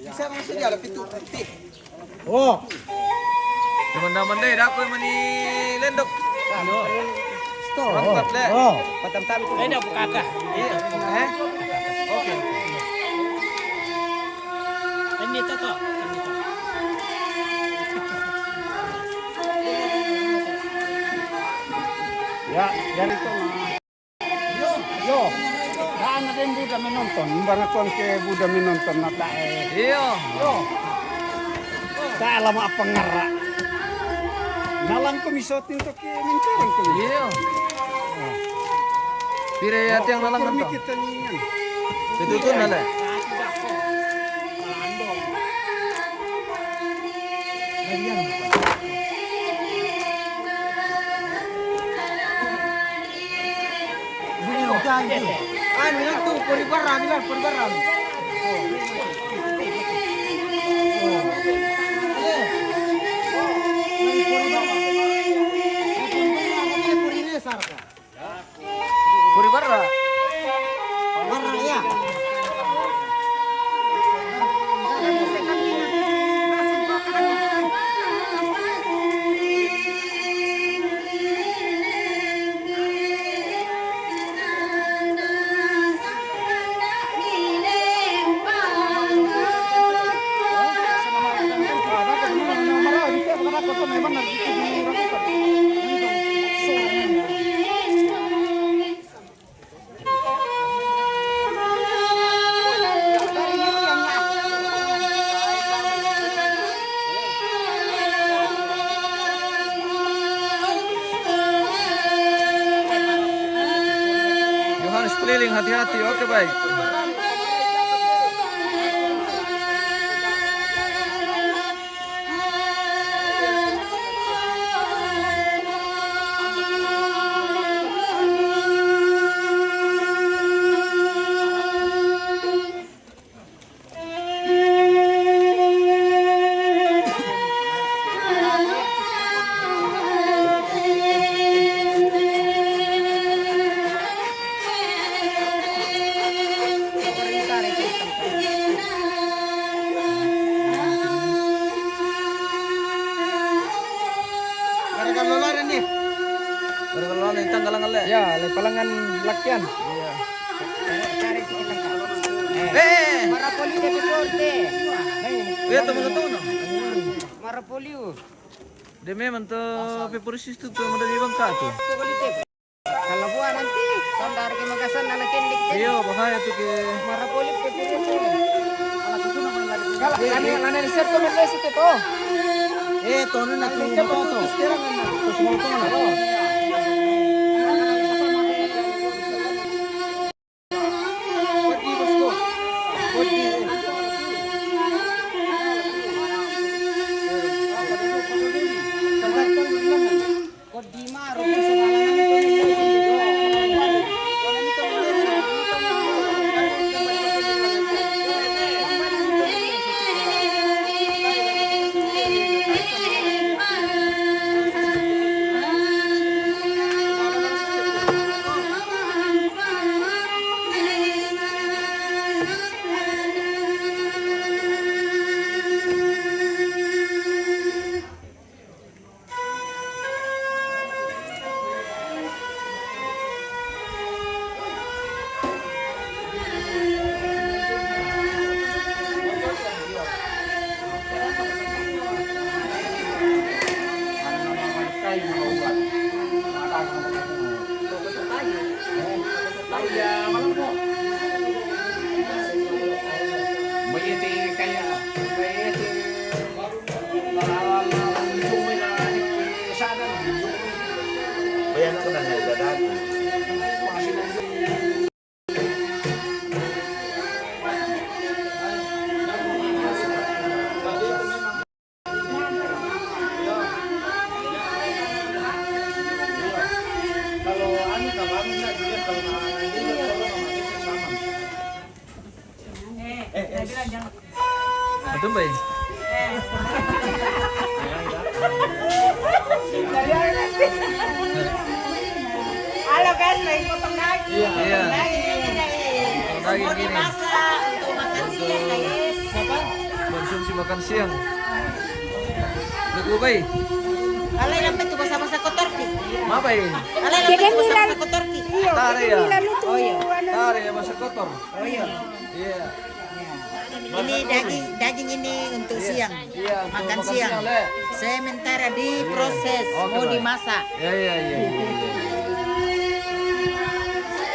Bisa masuk dia lebih tuh putih. Oh. Teman-teman deh, aku meni lendok. Mantap deh. Oh. Patam-tam itu. Ini apa kakak? Iya. Oke. Ini toto. Ya, dari itu. Yo. Daan na din Buddha menonton. Barang kon ke Buddha menonton na tae. Iya. Yo. Tae lama apa ngara. Nalang ko misotin to ke mintuan ko. Iya. Pire ya tiang lalang Kurmi nanto. kita niyan. Itu tuh nale. Bilang tuh puri barang, bilang puri barang. Puri barra. Barang ya. Yohanes keliling hati-hati. Oke baik. Gara-gara lolaran nih. Berkeluar nih tanggalan le. Ya, le palangan lakian. Iya. Cari itu kita. Eh. Marapoli de deporte. Iya teman-teman. Marapoli. Dia memang tuh pepuris itu tuh mau dari Bangka tuh. Kalau gua nanti sondar ke Makassar anak kendik. Iya bahaya tuh ke. Marapoli pepuris. Kalau lana di serto meles itu toh. Tono na tu moto. Sekarang na. Terus moto na. Pergi bosku. Pergi. Pergi maru Bayan ko na nagdadaan. Betul baik. Halo guys, lagi potong daging. Iya. Daging. daging Mau gini dimasak untuk makan siang guys. konsumsi makan siang. Lugu bay, Alay lambat tu basa-basa kotor ki. mabay. Alay lambat tu basa-basa kotor ki. Tare ya, Oh iya. tare ya masa kotor. Oh iya. Iya, Ini daging ini untuk siang. iya. Untuk Makan siang. Le. Sementara diproses Oke, mau baik. dimasak. Ya.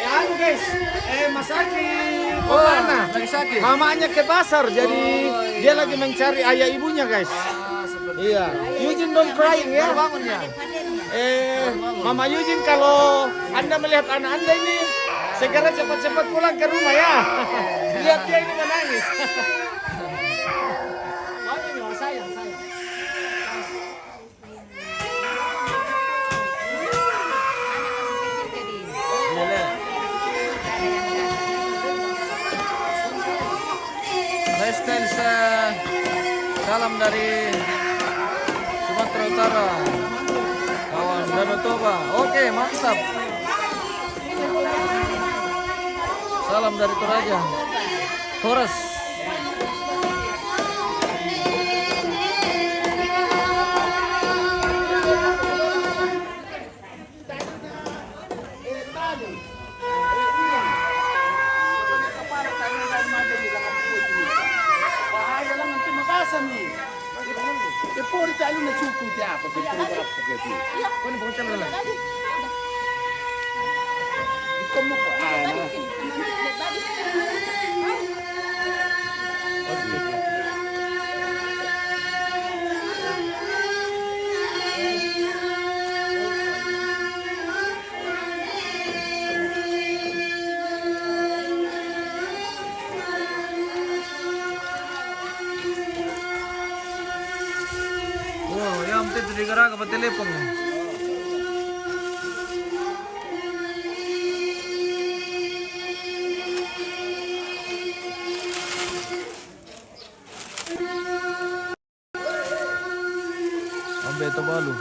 Anu guys, Masaki Oh, lagi sakit. mamanya ke pasar, jadi Oh, iya. dia lagi mencari ayah ibunya guys. Seperti Iya, Eugene don't crying ya. baru bangun ya. Mama Eugene, kalau Anda melihat anak Anda ini, segera cepat-cepat pulang ke rumah ya. Lihat dia ini menangis. Sayang. Iya, Le. Lifestyle salam dari Sumatera Utara, kawan Danau Toba. Oke, mantap. Salam dari Toraja, Torres. Bahaya lang ang tumagasan eh. E poi tayo na chupo di ako, di po ba po kaya. Kau ni bocah lah. Ikaw mo po. Oh, yang penting digera ke telepon. Ambil itu balu.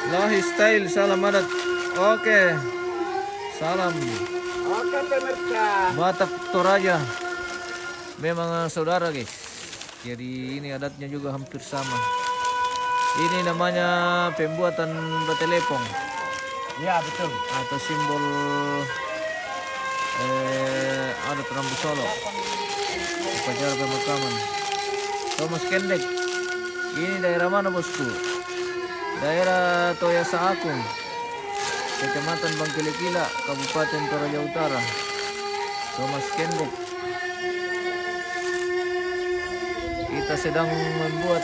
Lahi style salam adat. Oke. Salam Oke, pemirsa. Batak Toraja. Memang saudara guys. Jadi ini adatnya juga hampir sama. Ini namanya pembuatan batelepong Ya, betul. atau simbol adat Rambu Solo. Upacara pemakaman. Thomas Kendek. Ini daerah mana bosku? Daerah Toyasa Akung, Kecamatan Bangkilikila, Kabupaten Toraja Utara. Thomas Kendek. Kita sedang membuat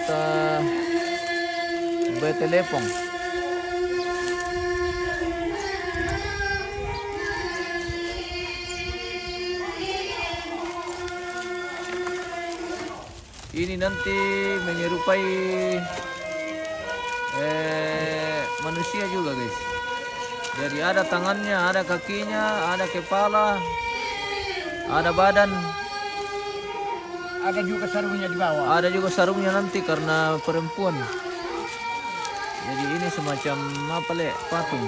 batelepong. Ini nanti menyerupai manusia juga guys. Jadi ada tangannya, ada kakinya, ada kepala, ada badan, Ada juga sarungnya di bawah. ada juga sarungnya nanti karena perempuan. Jadi ini semacam apa le, patung.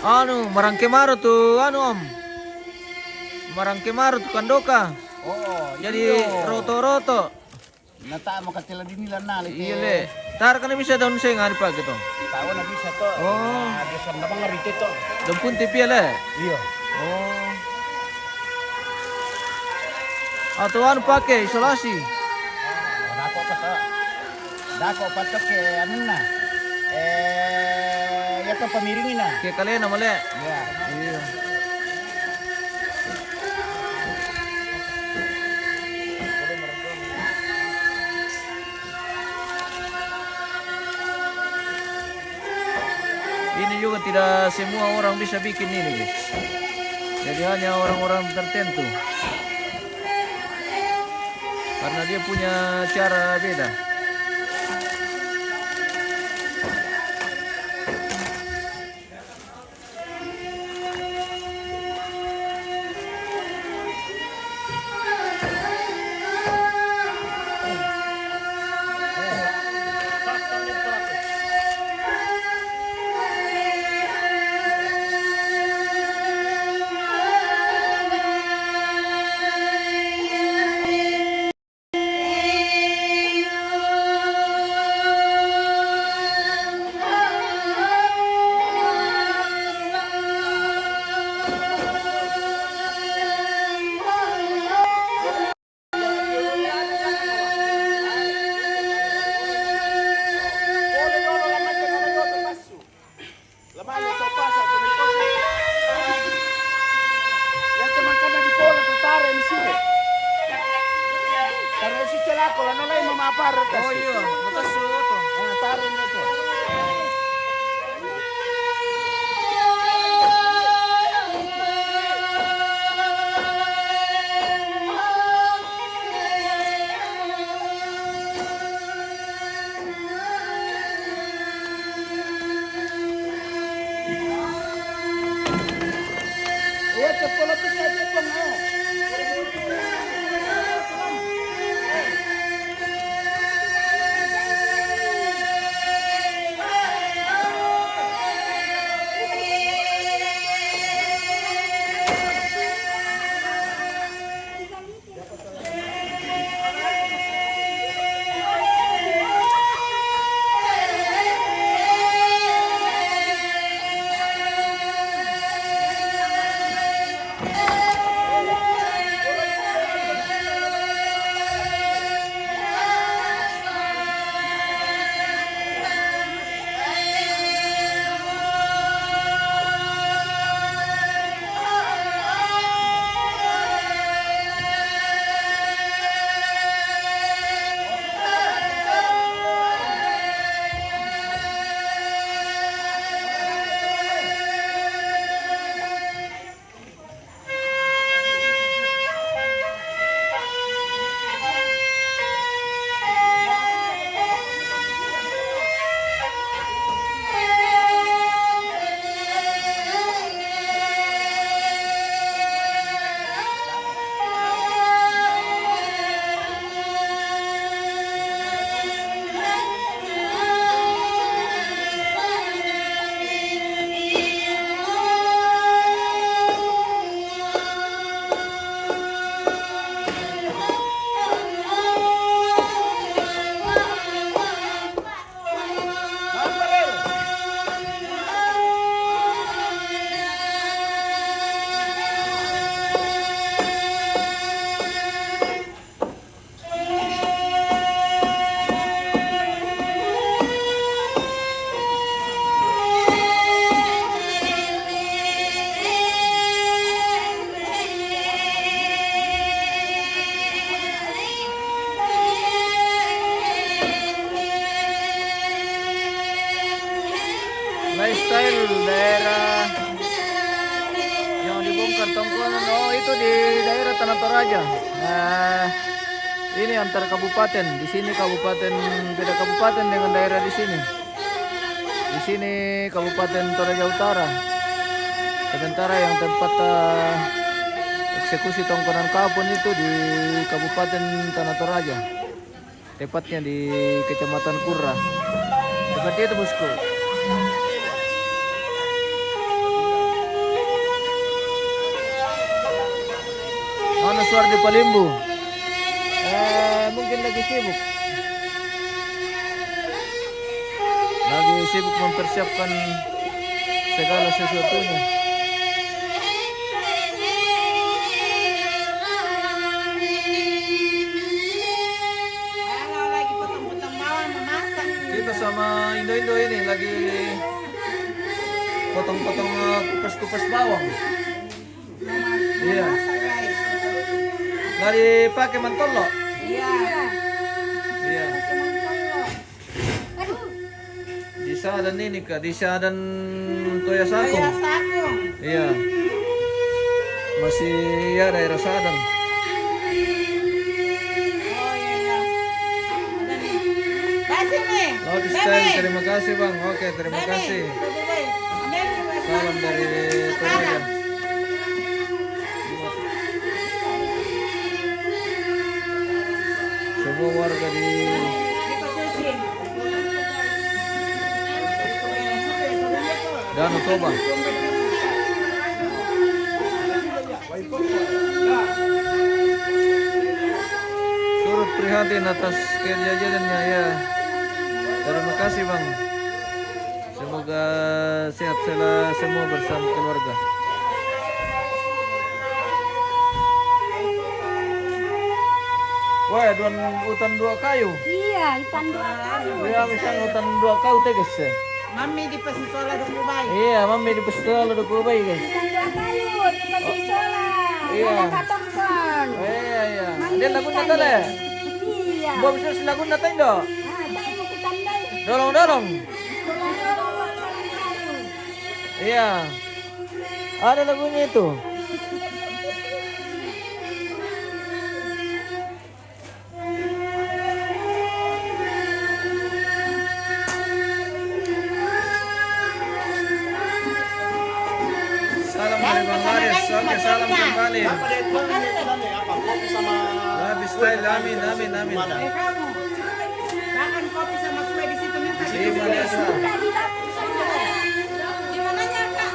Anu, marangkemaro tuh, anu om. Marangkemaro tuh kandoka. Oh, Jadi roto-roto. Nata mo katila din nila na. Iya le. Tar kan bisa daun sing hari pagi gitu. Tahu na bisa to. Oh. Bisa na bang ngarito to. Dampun tipi le. Iya. Oh. Atau anu pakai isolasi. Dako pa to. Dako pa to ke ano na. Ya to pamiringin na. Kayak kalian nama le. Ya. Iya. ini juga tidak semua orang bisa bikin ini guys. Jadi hanya orang-orang tertentu. Karena dia punya cara beda. Oh iya, betul tuh. Lifestyle daerah yang dibongkar tongkonan. Oh itu di daerah Tanah Toraja. Nah ini antar kabupaten. Di sini kabupaten beda kabupaten dengan daerah di sini. Di sini Kabupaten Toraja Utara. Sementara yang tempat eksekusi tongkonan kapun itu di Kabupaten Tanah Toraja. Tepatnya di Kecamatan Kurra. Seperti itu bosku. Mana suara di Palimbu? Mungkin lagi sibuk. Lagi sibuk mempersiapkan segala sesuatunya. Kalau lagi potong-potong bawang memasak. Kita sama Indo-Indo ini lagi potong-potong kupas-kupas bawang. Iya. Nggak dipakai mentolo. Iya. Iya. Sadan ini kak, di Sadan Toya Saku. Toya Saku. Iya. Masih ya daerah Sadan. Oh iya iya. Ada nih. Bye sini. Lotus Style, terima kasih bang. Oke, terima kasih. Salam dari Toraja. Semua warga di Danau Toba. Turut prihatin atas kejadiannya ya. Terima kasih bang. Semoga sehat semua bersama keluarga. Wah, hutan dua kayu. Iya, hutan dua kayu. Ya, misalnya hutan dua kayu tegas ya. Mami di Pasisola dulu baik. Iya, mami di Pasisola udah kubai guys. Hutan dua kayu di Pasisola. Iya. Ada katongkon. Iya. Dia lagu nata le. Iya. Bawa bisa lagu nata indo. Ah, tayo mo kutanda. Dorong. Iya. Ada lagunya itu. Salam dari Bang Laris. Oke, salam kembali. Labis style, amin. Kamu. Makan kopi sama kue di situ minta. Di Malaysia. Di mananya Kak?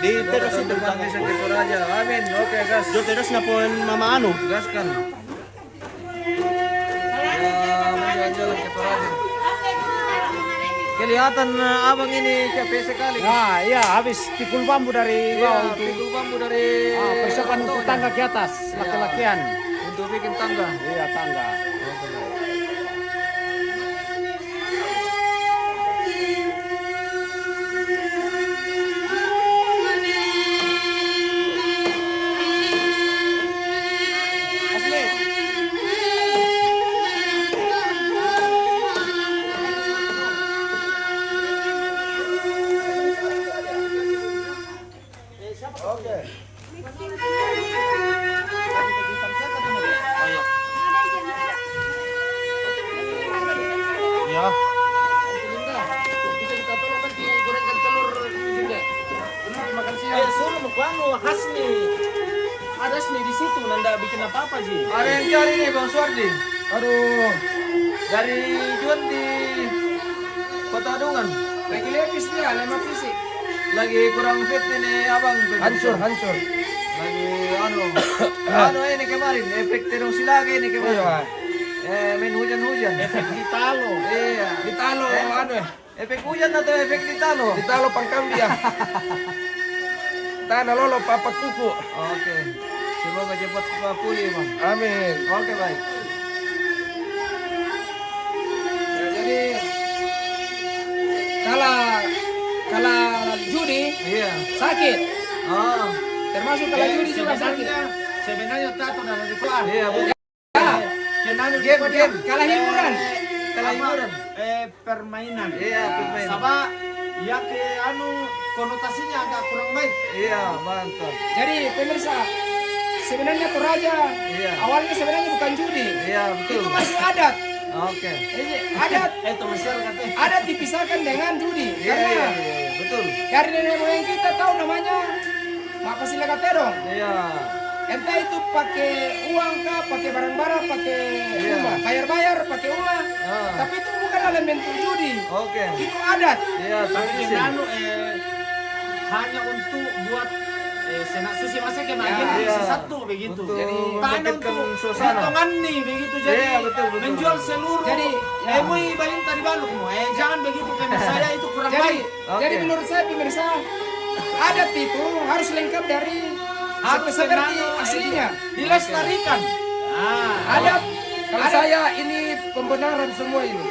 Di teras itu Teman bisa gitu aja. Amin. Oke, gas. Jo teras na po mama anu. Gaskan. Ya, mau jalan-jalan ke Toraja. Kelihatan abang ini capek sekali. Nah, iya habis pikul bambu dari Iya, bawah untuk pikul bambu dari persiapan untuk tangga ke atas, laki-lakian. untuk bikin tangga. Iya, tangga. Ya. Suruh kuanu Hasni. Ada Hasni di situ, nanda bikin apa-apa sih. Ada yang cari nih Bang Suardi. Aduh. Dari Juan di Kota Adungan. Lagi lepis dia, lemah fisik. Lagi kurang fit ini abang. Hancur. Lagi anu ini kemarin efek terus lagi ini kemarin. Main hujan-hujan. Efek di talo. Iya. Ditalo, Efek hujan atau efek ditalo? ditalo pangkambia. Tanah lolo papat kuku. Oke. Semoga cepat pulih bang. Amin. Oke baik. Ya, jadi kalau judi Iya. sakit, Oh. termasuk kalau judi juga sakit. Sebenarnya tato dan di kelas. Iya betul. Game, kalah hiburan. Kalau hiburan. Permainan. Iya permainan. Sama ya ke anu konotasinya agak kurang baik. Iya mantap. Jadi pemirsa, sebenarnya Toraja Iya. awalnya sebenarnya bukan judi. Iya betul. Itu masih adat. Oke. Ini adat Itu masyarakatnya. adat dipisahkan dengan judi. Iya Karena iya betul. dari nenek moyang kita tahu namanya Makasila Terong. Iya. Entah itu pakai uang kah, pakai barang-barang, pakai Iya. rumah, bayar-bayar, pakai uang. Ah. Tapi itu bukan elemen judi. Oke. Itu adat. Iya Tapi tradisi. anu hanya untuk buat senak susi masa kena Ya, agen iya. satu begitu. Untuk Jadi mendekatkan untuk suasana. potongan nih begitu jadi Iya, betul. menjual seluruh. Jadi, ya. mui bayang tadi baluk mu. Jangan begitu karena saya itu kurang Jadi, baik. jadi Oke. menurut saya pemirsa, adat itu harus lengkap dari Harus seperti anu, aslinya. dilestarikan. Adat, kalau saya ini pembenaran semua ini.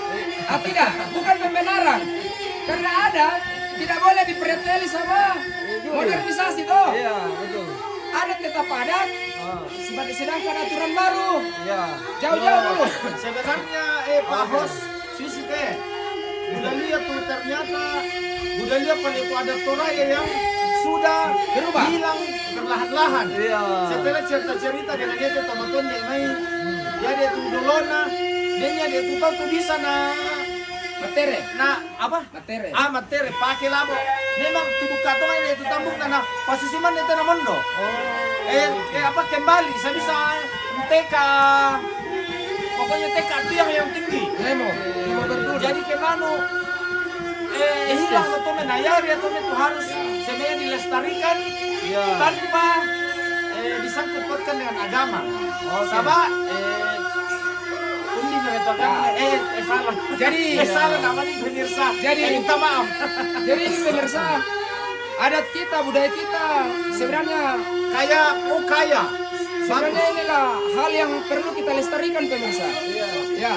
Tidak, bukan pembenaran. Karena adat tidak boleh dipreteli sama modernisasi toh. Iya betul. Adat tetap adat, Ah. sedangkan aturan baru Iya. jauh-jauh dulu. Sebenarnya Pak Hos sisi teh udah lihat tuh ternyata udah lihat pada itu ada Toraja yang sudah Berubah. hilang perlahan-lahan. Iya. Setelah cerita-cerita dengan dia tuh teman-teman dia main, dia tuh dolona, dia tuh tahu tuh bisa Materi. apa? Materi. Materi pakai labo. Memang tubuh katong ini itu tambuk na posisi mana itu namondo. Apa kembali saya bisa TK. Pokoknya TK itu yang tinggi. Lemo berdua. Jadi kemana hilang atau menayar atau itu harus sebenarnya dilestarikan Iya. tanpa disangkut pautkan dengan agama. Sama undi mereka salah. Jadi Salah namanya pemirsa. Jadi minta maaf. Jadi ini pemirsa, adat kita, budaya kita sebenarnya Kaya. sebenarnya inilah hal yang perlu kita lestarikan pemirsa. Ya.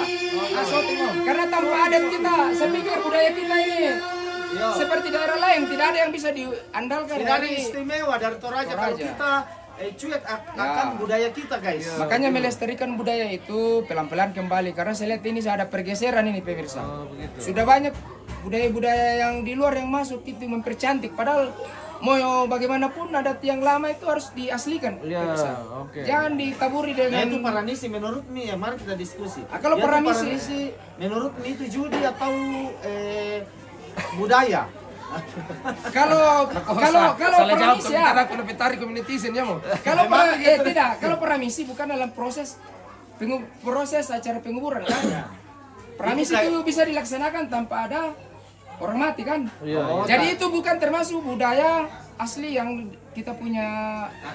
Karena tanpa adat kita, saya pikir budaya kita ini seperti daerah lain tidak ada yang bisa diandalkan. Tidak ada dari- istimewa dari Toraja kalau Toraja. kita cuek akan budaya kita guys. Makanya melestarikan budaya itu pelan-pelan kembali karena saya lihat ini ada pergeseran ini pemirsa. Sudah banyak budaya-budaya yang di luar yang masuk itu mempercantik padahal mau bagaimanapun adat yang lama itu harus diaslikan. Iya, pemirsa. oke. Jangan ditaburi Nah dengan itu paranisi menurut Mi ya mari kita diskusi. kalau Itu paranisi- menurut Mi itu judi atau budaya? kalau paramisi ya. Karena aku lebih tarik ke netizen ya mau. Kalau paramisi bukan dalam proses proses acara penguburan kan. Paramisi itu bisa dilaksanakan tanpa ada orang mati kan. Jadi itu bukan termasuk budaya asli yang kita punya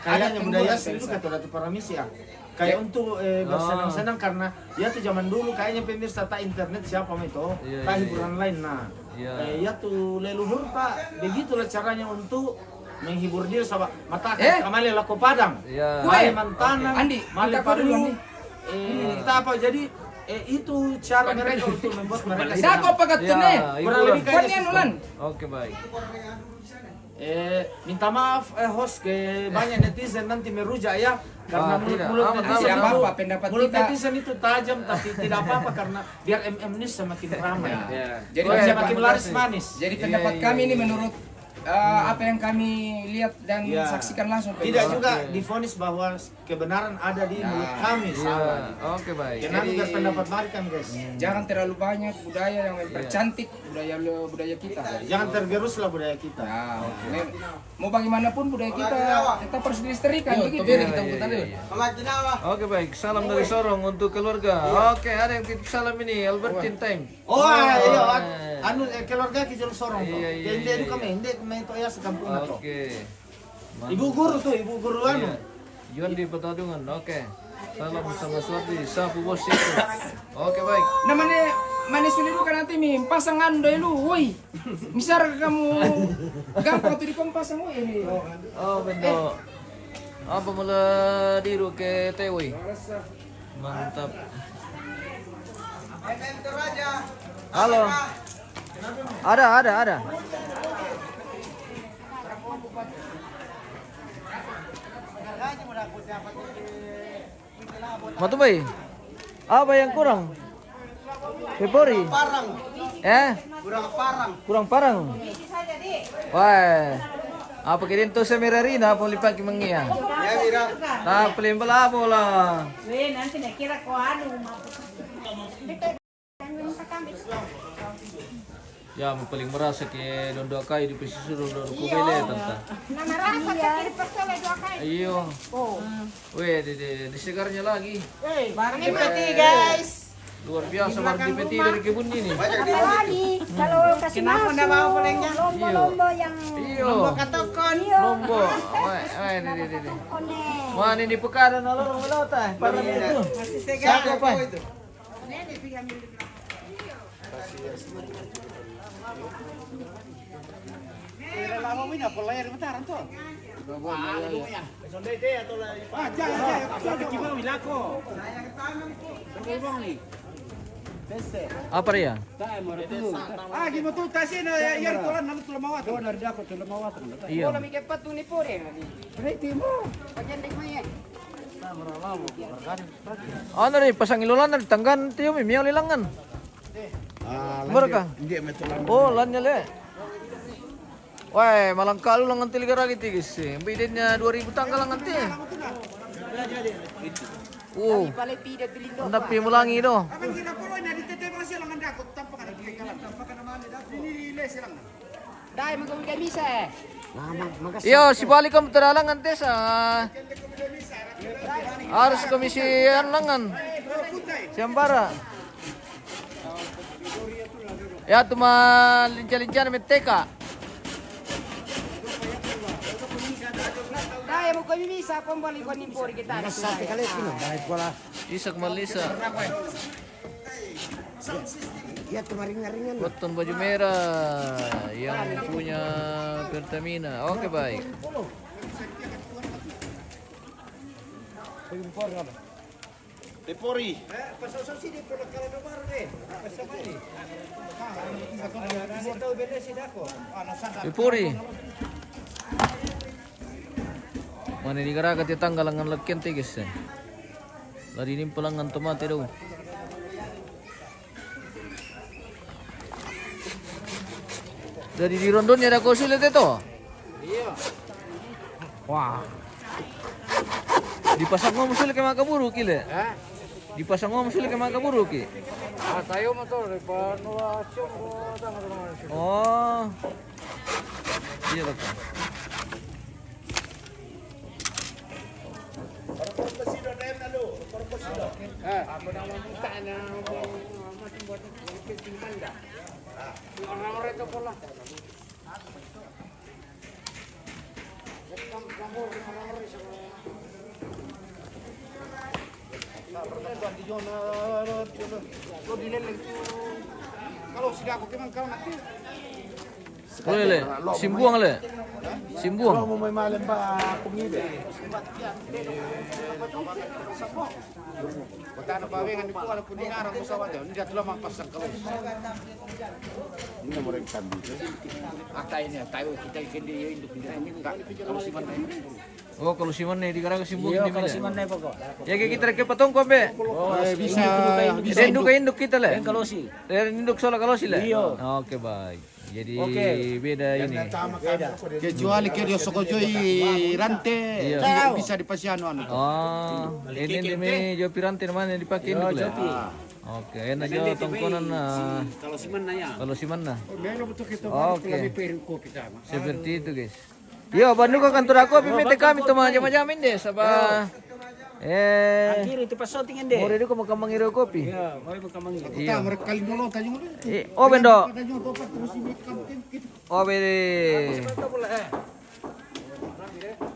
Kayaknya budaya penguburan, asli itu pemirsa. kata Datu Paramisi ya. Kayak untuk bersenang-senang karena ya tuh zaman dulu kayaknya pemirsa tak internet siapa itu, Iya, tak iya, hiburan lain nah. Iya. Ya tuh leluhur Pak, begitulah caranya untuk menghibur diri sama mata kembali laku padang. Iya. Mali mantanang, Andi, mali minta kau dulu, padu. Andi. Kita apa jadi itu cara mereka untuk membuat mereka Tidak kau pakai tunai. Kurang lebih Kau kayak nian ulan. Oke, baik. minta maaf host ke banyak netizen nanti merujak ya karena tidak. mulut Aman, netizen tidak itu apa-apa, pendapat mulut kita. netizen itu tajam tapi tidak apa-apa karena biar MM ini semakin ramai. Jadi Jadi pendapat- semakin laris manis. Jadi pendapat kami ini menurut apa yang kami lihat dan Ya. saksikan langsung. Tidak pemirsa. juga divonis bahwa kebenaran ada di mulut kami. Salah. Iya. Oke, baik. Karena biar pendapat barikan guys. Jangan terlalu banyak budaya yang mempercantik budaya kita. Jangan tergeruslah budaya kita. Nah, mau bagaimanapun budaya kita tetap harus dilestarikan begitu. Kita bukan dulu. Oke, baik. Salam dari Sorong untuk keluarga. Oke, ada yang titip salam ini Albertine Time. Oh iya, anu keluarga kijol sorong tuh. Iya, iya, Hindi iya. kami, hindi kami itu ya sekampung na to. Oke. Ibu guru tuh, ibu guru anu. Yuan di Petadungan. Oke. Salam sama Suardi, Sapu Bos itu. Oke, baik. Namanya manis suliru kan nanti mi pasangan doi lu, woi. Misal kamu gampang tuh dikon pasang woi ini. Oh, bendo. Apa mula diru ke Tewi? Mantap. Halo. Ada. Matubay. Apa yang kurang? Pepori. Kurang parang. Wah. Apa kirim to sa Mirarina po lipat ki mangiya. Ta pelin bala bola. Weh, nanti nakira ko ano. Ya, mo paling merasa ke dondo kayo di pesisuro do ko bele tanta. Narasa ka kiri pasola do kay. Iyo. Weh, di segarnya lagi. Barang ipati guys. Luar biasa wargi peti dari kebun ini. Apalagi kalau kasih Kenapa na bawa ko lang yan? lombo yang Iyo. Katokon. Lombo. Weh, di. one. Mana ini pekaran alor wala ta. Para itu. Masih segar. Siapa pa? Apa ya? Iya. Kami ke patung ni po rin. Berarti mo. Pagyandik mo yan. Ano rin pasang ilulan na tanggan tiyo mi miyaw lilangan. Mereka. Oh, lannya le. Wah, malang kalu lang nanti liga lagi tigis sih. Bidenya 2000 tanggal lang nanti. Tapi mulangi do. Dai magawin kami sa. Yo, si balik kamu teralang nanti sa. Harus komisi langan. Siambara. Ya, cuma lincah-lincah meteka. Dai mo kami misa pambalik ko ni pori kita. Isak Malisa. Weton baju merah yang punya Pertamina. Oke, baik. Tepori. Pipuri. Mana di garaga ti tanggalangan lagyan tigis. Lari nimpelangan tomate daw. Dari di rondonnya ada sulit itu. Iya. Wah. Dipasang mo musul ke makaburu kile. Dipasang mo musul ke makaburu ki. Tayo motor pano Oh. Iya tak. Ako na mamunta na macam buat tinggal dah. Orang-orang itu pula. Kalau sudah aku kemang kau nanti. Boleh le. Simbuang le. Simbuang. Mau may malam ba kumide? Kota na bawengan ni ko ano pun ngarang mo sa wado. Hindi atlo mangpasang kalau. Hindi mo rin tabi. Atay niya tayo kita hindi induk hindi kalau si man. Oh, kalau siman nih di garaga simbuang di mana? Ya kayak kita ke patong ko be. Bisa Induk ke induk kita le. Kalau si. Induk sola kalau si le. Oke, baik. Jadi beda ini. Kecuali ke dia sokojoy rante bisa dipasiano anu. Oh, ini demi jo pirante mana dipakai induk le. Oke, enak jo tongkonan kalau siman na. Oke. Seperti itu, guys. Yo, Bandung ke kantor aku, minta kami tuh macam-macam deh, sabah. Kiri itu pasotingin deh. Mau itu kamu mangiro kopi. Ya, mau kamangin. Kita mereka kali dulu tanya mo. Oh, bendo. Tanya mo topat terus ini Oh, bede.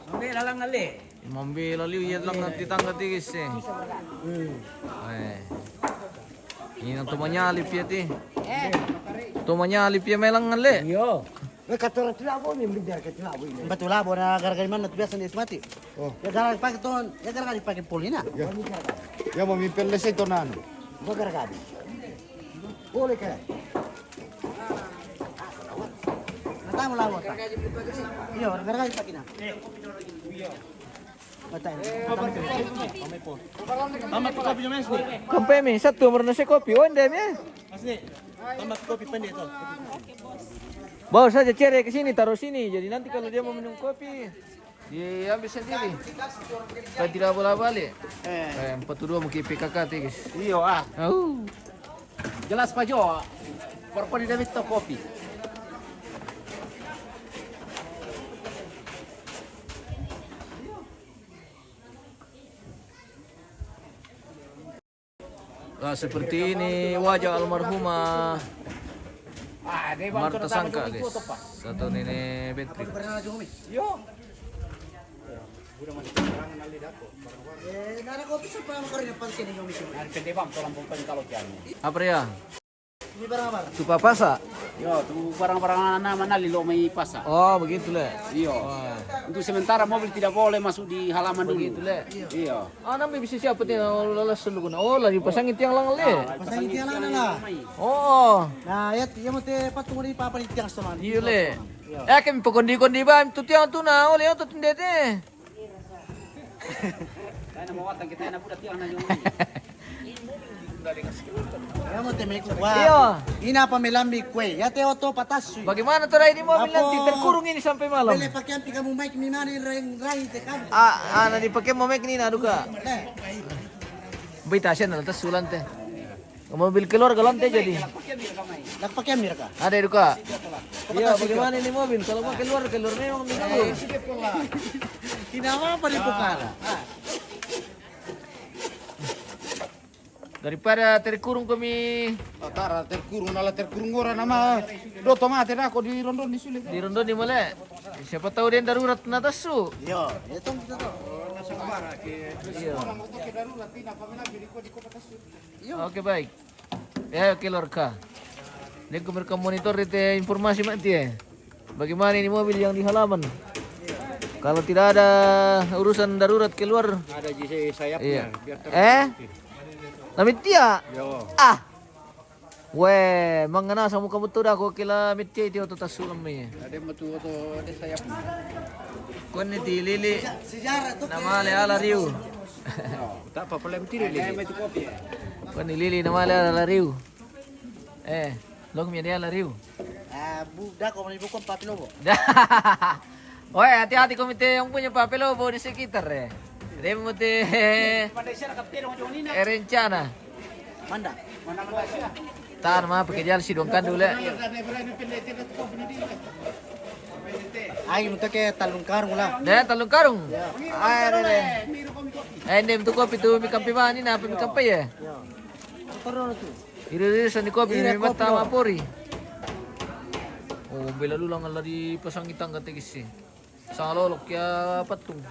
Sampai lalang ngali. Mobil lalu ya lang nanti tangga tigis eh. Ini nanti manyalip ya ti. Tuh manyalip ya melang ngale. Yo. Katora tilabo ni bidar ka tilabo ini. Batulabo na gargar man at biasa ni mati. Oh. Ya gargar pakai ton, ya gargar pakai polina. Ya mo mimpel lesay to na ano. Ba gargar. Boleh ka. Natamo lawo ta. Yo, gargar pakai na. Batay. Tamat ko kopi mes. Kampai mi satu merna se kopi oh ndem ya. Asli. Tamat kopi pendek to. Bawa saja cere ke sini, taruh sini. Jadi nanti kalau dia mau minum kopi, diambil sendiri. Supaya tidak bolak-balik. 42 mungkin PKK guys. Iyo ah. Jelas pa jo. Porpon David to kopi. Nah, seperti ini wajah almarhumah Marta Sangka guys. Satu nenek Betri. Nara kopi sa pa makarin pa sini yung mission. Pwede bang tulang pun kalau kian. Apa ya? Ini barang apa? Tupa pasa. Yo, tu barang-barang nama nalilo may pasa. Oh, begitu le. Iyo. Untuk sementara mobil tidak boleh masuk di halaman dulu. Begitu le. Iyo. Ah, namanya bisa siapa tuh lolos dulu. Oh, lagi pasangin tiang lang le. Pasangin tiang lang na. Oh, Nah, yat yung te patungo ni papa ni tiang sa man. iya le. Kami pakondi-kondi ba tu tiang tu na oleh tu tindete. Kaya na mawatan kita na budak tiang na yung. Ya mo te may Iya. kuwa. Ina pa melambi kwe. Ya te oto patas. Bagaimana tuh ini mobil Apo. nanti terkurung ini sampai malam? Bele pakyan pika mo mic ni mani rai te kan. Nanti pakai momek ini nado ka. Eh. Baita siya na tas sulan te. Mobil keluar galan te jadi. Nagpakyan mir ka. Ada itu kak. Iya, bagaimana ini mobil? Kalau mau keluar memang minum. Kinama pa rin bukara. Daripada terkurung kami Tara terkurung orang nama do tomate na ako di rondon di sulit. di Rondon di Male. Siapa tahu dia darurat na tasu. Yo, itong kita to. Iya. Oke baik. Ya keluar ka. Dia mereka monitor itu informasi mati Bagaimana ini mobil yang di halaman? Kalau tidak ada urusan darurat keluar. Ada JC sayapnya. Iya. Namit dia. Weh, mangana sa muka betul ako kila mitya iti oto tasulam may. Ada matu to ada sayapnya. Kon iti lili Sejarah to. namale ala riu. Tak apa pala mti lili. Kon ni lili namale ala riu. Log mi dia ala riu. Budak ko manibukom papilobo. Oy, hati-hati komite yang punya papelobo di sekitar Remo te rencana. Manda. Tahan mah pakai jalan si dongkan dulu. Ay mo ke talung karung lah. Deh, talung karung. Deh. Hindi mo kopi tu mi kampi mani na mi kampi ya. Toro to. Iri-irisan ni kopi Iri mi mata kopi, mapori. Oh, bela lu lang ala di pasangitang kategisi. Sa lolok ya patung.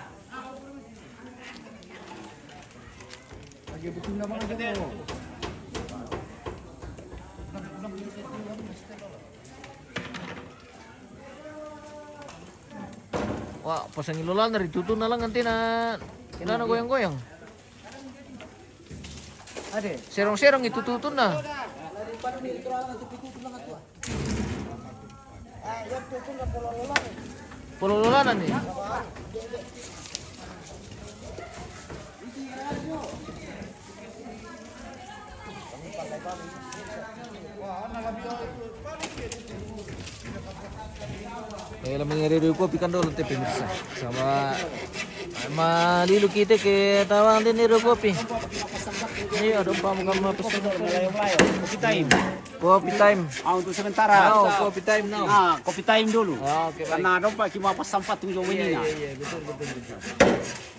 Wah, pasangin lo lang, narituto na lang nanti na na goyang-goyang. Ade. Serong-serong itututun na. Polololan nih. Kaya mengirim kopi kan dulu teh pemirsa sama malilu kita ke tawang din niru kopi. Iya, ada pamukan pesan Kopi time. kopi time. Untuk sementara. Now, kopi time now. Kopi time dulu. Oke, baik. Karena ada pak cuma pas sampai tunggu ini. Iya, betul.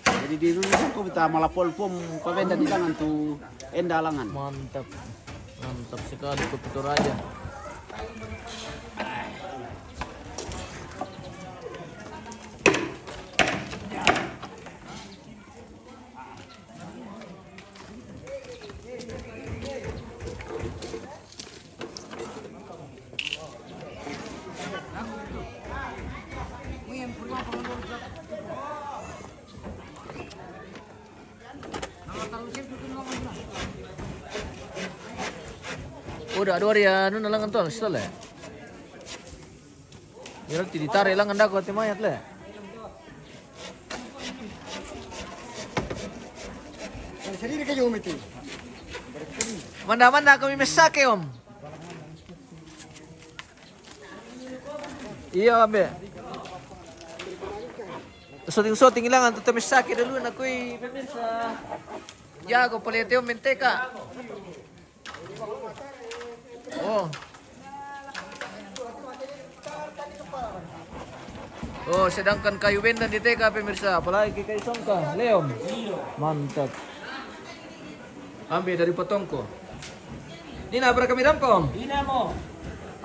Jadi di Indonesia kau kita malah polpom pabenda di tangan tu endalangan. Mantap. Mantap sekali kopi Toraja. Udah dua hari ya, nu nalangan tuh setelah. Ya ditarik lang anda ko mayat le. Sendiri kayo umiti. Manda kami mesake om. Iya abe. Soting lang ang tutami mesake dulu na koy pemirsa. Jago palete om menteka. Oh. Oh, sedangkan kayu benda di TK pemirsa, apalagi kayu songka, Leom. Mantap. Ambil dari potongko. Ini apa kami dampom? Ina mo.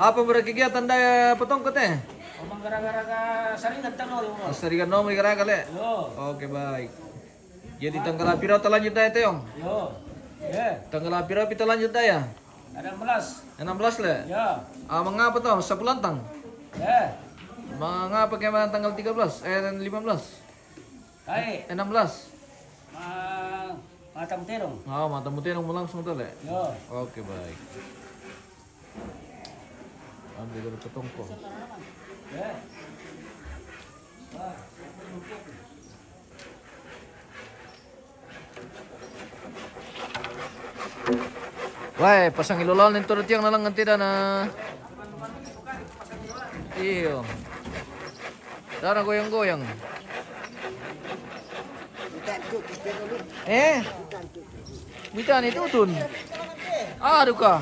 Apa berkegiatan daya potongko teh? Omang gara-gara ka saringan tanol mo. Seringan nomor gara le. Yo. Oke baik. Jadi tanggal piro lanjut daya teong? Yo. Tanggal piro kita lanjut daya? Ada 16. 16 le. Ya. Mengapa toh? Sepulantang. Mengapa kemana tanggal 13? 15? Kai. 16. Matam terong. Oh, mata mutinong mo langsung tuh le. Yo. Oke baik. Ambil dari petongko. Wah, pasang ilolal nito na tiyang nalang nanti na. Iyo. Sana goyang-goyang. Bitan itu tun. Aduh ka.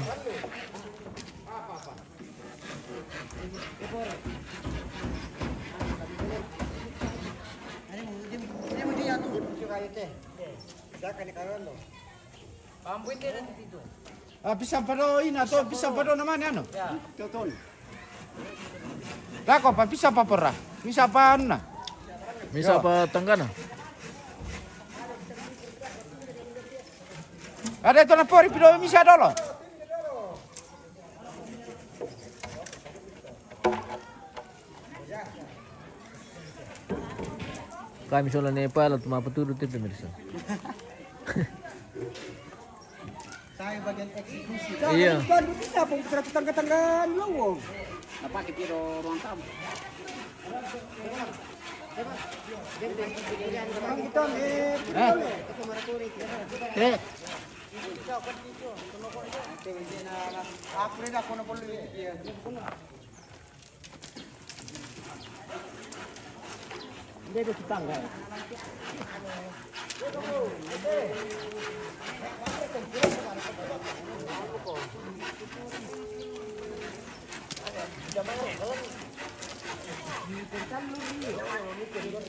Pisang pado ini atau pisang pado namanya ano? Tuton. Dako pa pisang pa porra. Pisang pa ano na? Misa pa tanggana. Ada itu na pori pido misa dolo. Kami soal Nepal at mapatulot ito pemirsa. Tayo bagian eksekusi. Iya. Bisa pong tetangga-tanggaan lawong. Napakit pero ruang tamu. Aku rin ako na polo. Hindi ko tetangga.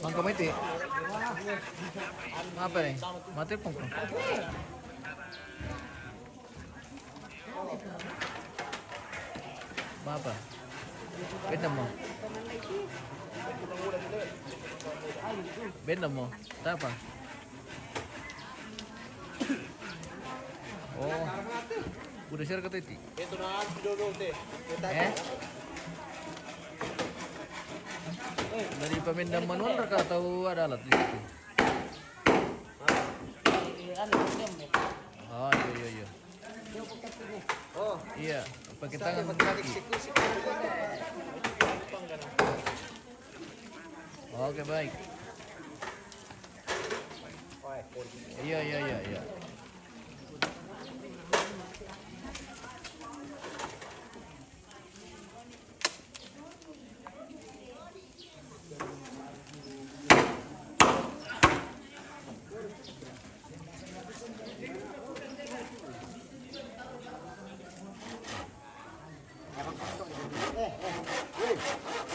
Ang kamiti. Apa nih? Mati pong. Apa? Benda mo. Benda mo. Apa? Oh. Udah share ke Titi? Ito na ang dolo te. Dari pemindang manual mereka tahu ada alat di situ. Oh iya. Oh iya, pakai tangan kaki. Oke baik. Iya.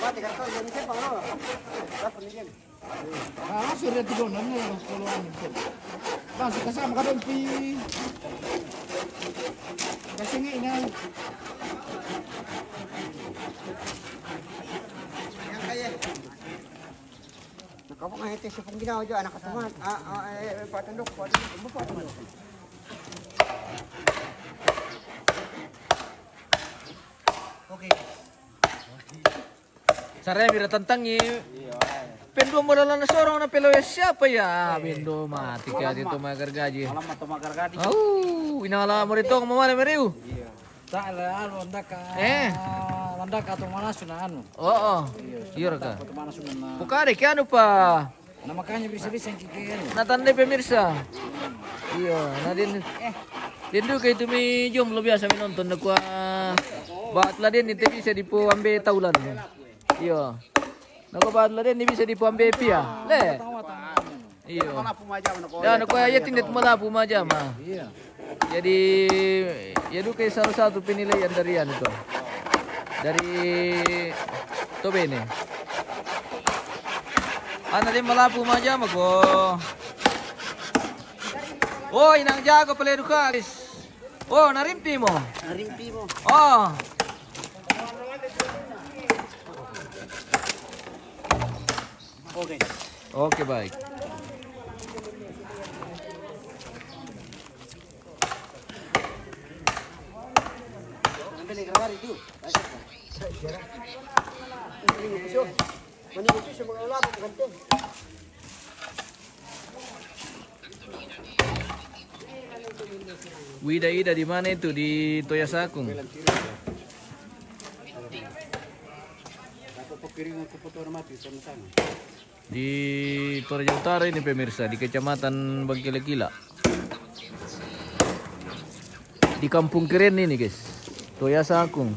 Mati kartu yang ini pa ano? Dapat niyan. Sudah tidur nanya yang sekolahan itu. Bang, kasama ka doon pi. Kasi nga ina. Yang kaya. Kamu nga ito sa pong ginawa dyan, anak katuman. Patandok. Okay. Saraya mira tantangi. Pendo mo lang na sorong na pelo siapa ya? Pendo mati kaya dito magargaji. Malam atau magar gadi. Oh, inala mo rito kung mamali meriu. Tak lah, landak ka. Landak atau mana sunan? Oo. Iya ka. Atau mana sunan na. Bukari kaya ano pa? Na makanya bisa-bisa yang kikin. Natanda pemirsa. Iya, na din. Din do kay tumi jom lo biasa minonton na kwa. Baat la din ite bisa di po ambe taulan. Iya. Nakabaad la din ni bisa di po ambe pia. Le. Iya. Mana pumajam na ko. Ya ano kaya yatin dit mala pumajama. Iya. Jadi ya itu kayak salah satu penilaian dari anu itu. Dari Tobene. Ana din malapu majama ko. Oh, inang jago pala eduka. Oh, narimpi mo. Narimpi mo. Oh. Okay. Oke, baik. Ambil grabar itu. Maniguti sa mga ulabo ganto. Wida di mana itu di Toyasakung? Ako papiringan ko po ito na mati sa masama. Di Toraja Utara ini pemirsa, di Kecamatan Bangkila-Kila. Di Kampung Keren ini guys, Toyasa Akung.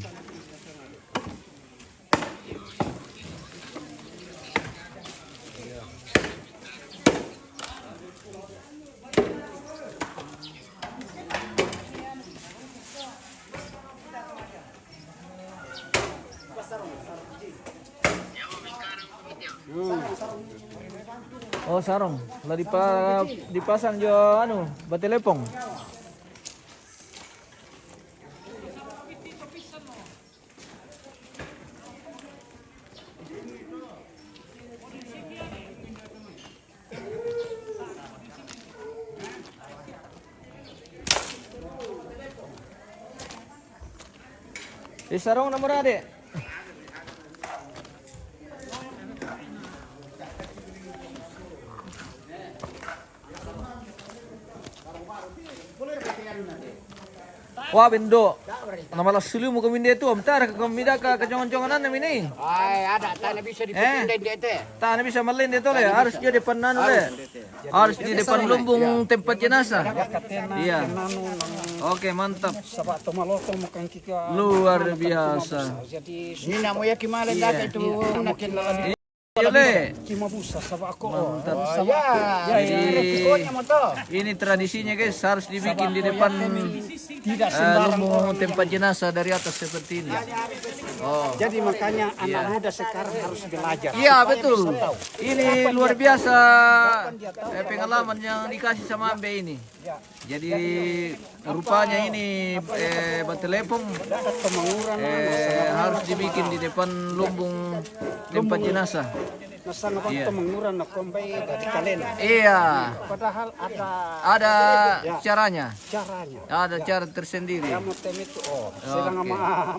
Oh sarong, lah dipasang jo anu batelepong. Sarong nomor ade. Wah bendo, nama lah sulu mau keminde tu, bentar kemida ke kecongan-conganan ini. Ay, ada, tak bisa dipindahin dia teh. Tak bisa malin dia tu le, harus dia depan nanu le, harus di depan lumbung tempat jenazah. Iya. Oke mantap. Luar biasa. Ini namanya gimana dah itu makin lagi. Iya le. Oh, Mantap. ya, resikonya motor. Ini tradisinya guys, harus dibikin di depan lumbung tempat jenazah dari atas seperti ini. Oh. Jadi makanya anak muda sekarang harus belajar. Iya betul. Ini luar biasa pengalaman yang dikasih sama Ambe ini. Jadi rupanya ini batelepong harus dibikin di depan lumbung tempat jenazah. Iya. Iya. Padahal Ada caranya. caranya. Ada cara tersendiri. Kamu tem itu sedang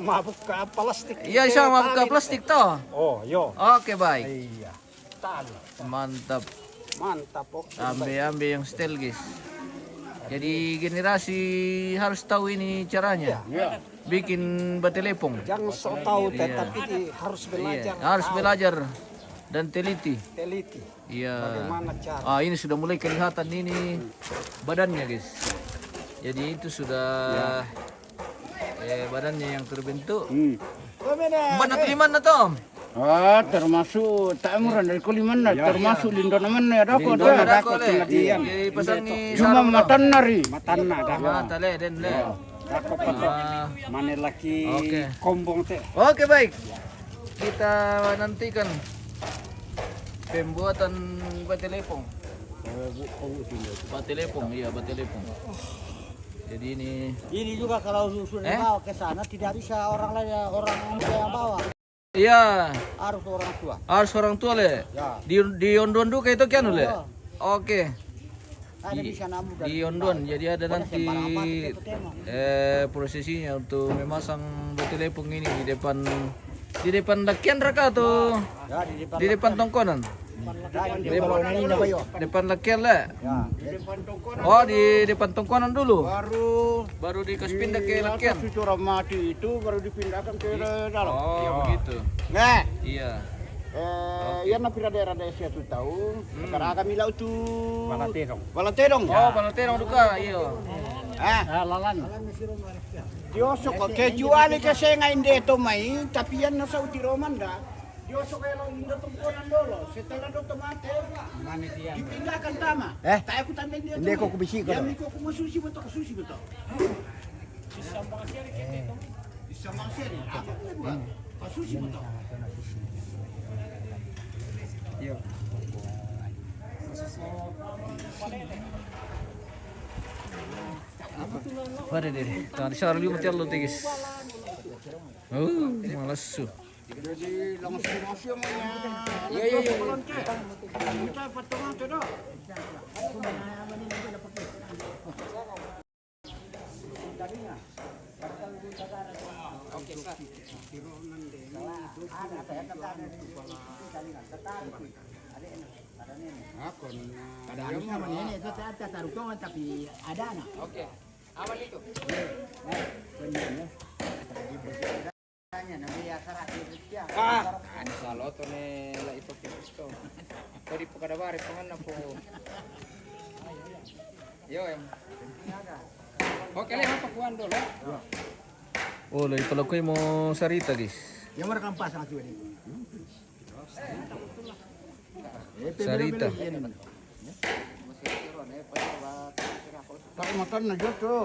mabuk ke plastik. Iya sama buka plastik toh. Oh, yo. Oke baik. Iya. Tali. Mantap. Mantap. Ambe yang setel guys. Jadi generasi harus tahu ini caranya. Bikin batelepong. Jangan sok tahu tetapi harus belajar. Iya, harus belajar dan teliti. Teliti. Iya. Bagaimana cara? Ah ini sudah mulai kelihatan ini badannya guys. Jadi itu sudah badannya yang terbentuk. Mana keliman Tom? Termasuk tak murah dari kuliman termasuk lindon mana ada kok Ada kok le. Jadi pasang ni cuma sarung. matan nari. Matana dah. Mata le den le. Dako mana laki Oke. kombong teh. Oke baik. Kita nantikan pembuatan batelepong. Batelepong, iya batelepong. Jadi ini juga kalau sudah bawa ke sana tidak bisa orang lain orang yang bawa. iya Harus orang tua. harus orang tua le. Ya. Di Onduan itu kayak itu kan le. Oke. Ada di sana muda. Di Onduan jadi ada nanti prosesinya untuk memasang batelepong ini di depan lakian raka atau Ya, di depan tongkonan. Depan lakian le. Ya. Oh di depan tongkonan dulu. Baru Dikasih pindah ke lakian. cucu orang mati itu baru dipindahkan ke dalam. Oh begitu. Nah, Iya. ya na daerah desa tu tahu. Sekarang kami lau tu Balatedong. Balatedong. Oh panaterong duka iya. Lalan. Diosok kok kecuali kasi nga hindi ito may tapi yan nasa utiroman da. Diosok kaya lang hindi tungkunan dolo. Setelah do tomate. Dipindahkan tama. Tayo ko tanda hindi. Hindi ko kubisi ko. Yan ko kumasusi mo to kasusi mo to. Bisa makasiri kito. Bisa makasiri. Ako na ba? Kasusi mo to. Pada deh. Tadi sar liu mati Allah tigis. Oh malas su. Jadi langsung mo niya. Iya. Kita patungan to do. Tapi ada anak. Oke. Aman itu. Ano sa loto ni la ipapipis ko. Pwede po kadawari pangan na po. Yo em. Oke lah pakuan dulu. Oh, lagi pala ko mo sarita guys. Yang mana kampas ang atiwan ini? Sarita. Tak motor na jud to.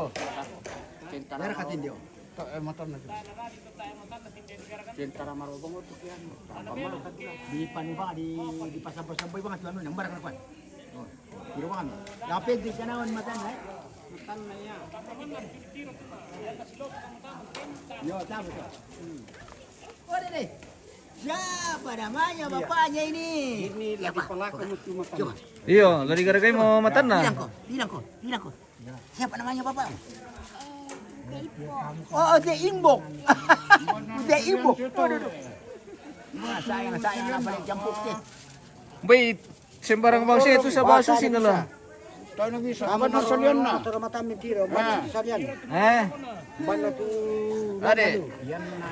Dara katindio. Tak motor na jud. Cinta marobong utuk yan. Di panibang di pasar-pasar boy banget anu yang barang kuan. Oh, di rumah kami. Lapit di kanawan matan ay. Matan na ya. Yo, tahu tu. Oh, deh. Siapa namanya bapaknya ini? Ini lagi pelaku mutu makan. Iyo, lagi gara-gara mo matan na. Bilang kau. Siapa namanya bapak? Oh, Teh Imbok. Teh Imbok. Sayang apa yang campur teh? Bay, sembarang bangsa itu sa baso sinala. Tahu lagi sama salian na. Mata mentira, banyak salian. Banda tu. Ade.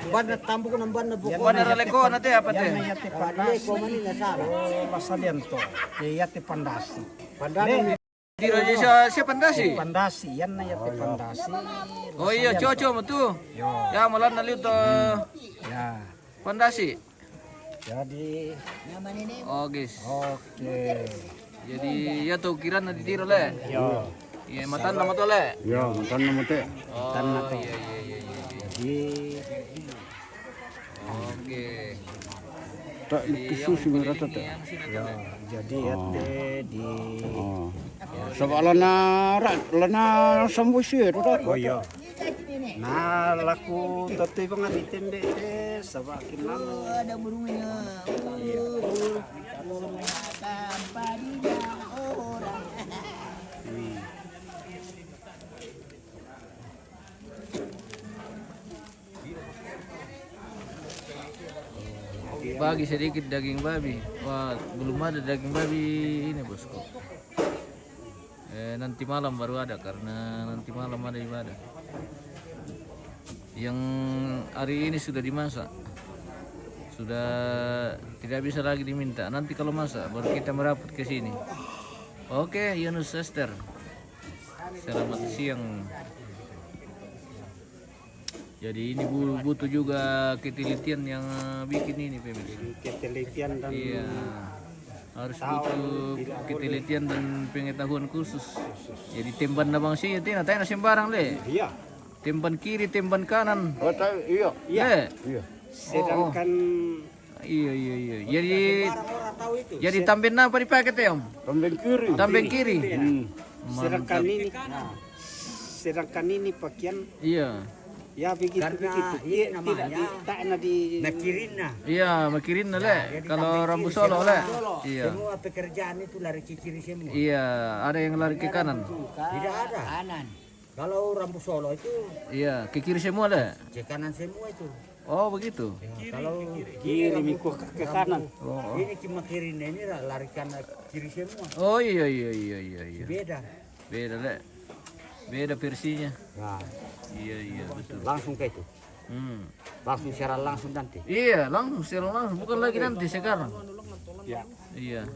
Banda tambuk ng banda buko. Banda raleko na te apa te? Yate pandasi. Manila sara. Masalian to. Yate pandasi. Pandasi. Diro siya pandasi. Pandasi, yan na yate pandasi. Oh iya, coco mo tu. Ya malan na liut Ya. pandasi. Jadi nyaman ini. Oh guys. Oke. Jadi ya tuh kira na ditiro le. Yo. Iya matan na to le. Yo, matan na mo te. Oh iya. Jadi Oke. Tak susu rata tak. ya, jadi yate di Sebab lana sambusi tu tak. Oh iya. Nah, laku tete banget ditembek teh sabak kinan. Ada burungnya. Tanpa dia orang. Bagi sedikit daging babi. Wah, belum ada daging babi ini bosku. Nanti malam baru ada karena nanti malam ada ibadah. Yang hari ini sudah dimasak. Sudah tidak bisa lagi diminta. Nanti kalau masak baru kita merapat ke sini. Oke, Yunus Esther. Selamat siang. Jadi ini butuh juga ketelitian yang bikin ini pemirsa. Ketelitian dan Iya. Harus butuh ketelitian dan pengetahuan khusus. Jadi temban na bang siya tina tayo na sembarang le. iya. Temban kiri, temban kanan. Oh tak iya. Iya. Iya. Sedangkan Iya. Jadi orang tahu itu. jadi tamben na apa dipakai teh om? Kambing kiri. Tamben kiri. Sedangkan ini sedangkan ini pakaian Iya. ya begitu. Iya namanya tak di nakirina. Iya, makirin na le. Kalau rambu solo le. Iya. Semua pekerjaan itu lari ke kiri semua. Iya, ada yang lari ke kanan. Tidak ada. Kanan. Kalau rambu solo itu Iya, ke kiri semua le. ke kanan semua itu. Oh, begitu. Kalau kiri mikul ke kanan. Oh. Ini cuma kiri ini lari kanan kiri semua. Oh, iya. Beda. Beda le. Beda versinya. Nah, Iya, betul. langsung ke itu. Langsung secara langsung nanti. Iya, langsung, bukan lagi nanti sekarang. Ya. Iya.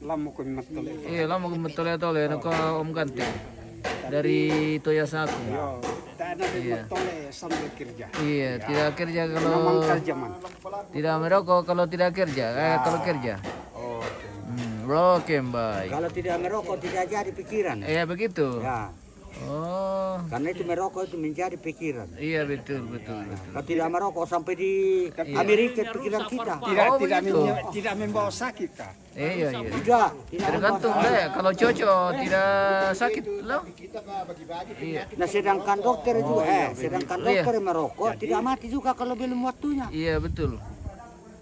Lama ko matole. Iya, lama kemetole-tole nako Om Ganti. Dari Toyasaku. Tak ada Iya. matole sambil kerja. Iya, tidak kerja kalau Kerjaman. tidak merokok kalau tidak kerja, kalau kerja. Oh. Oke, baik. Kalau tidak merokok tidak jadi pikiran. Iya, begitu. Ya, Oh, karena itu merokok itu menjadi pikiran. iya betul. Kalau tidak merokok sampai di Amerika pikiran kita. Tidak membawa sakit kah? Iya. Tidak. Tergantung deh. Kalau Coco tidak sakit loh. Iya. Nah sedangkan dokter juga, sedangkan dokter merokok tidak mati juga kalau belum waktunya. Iya betul.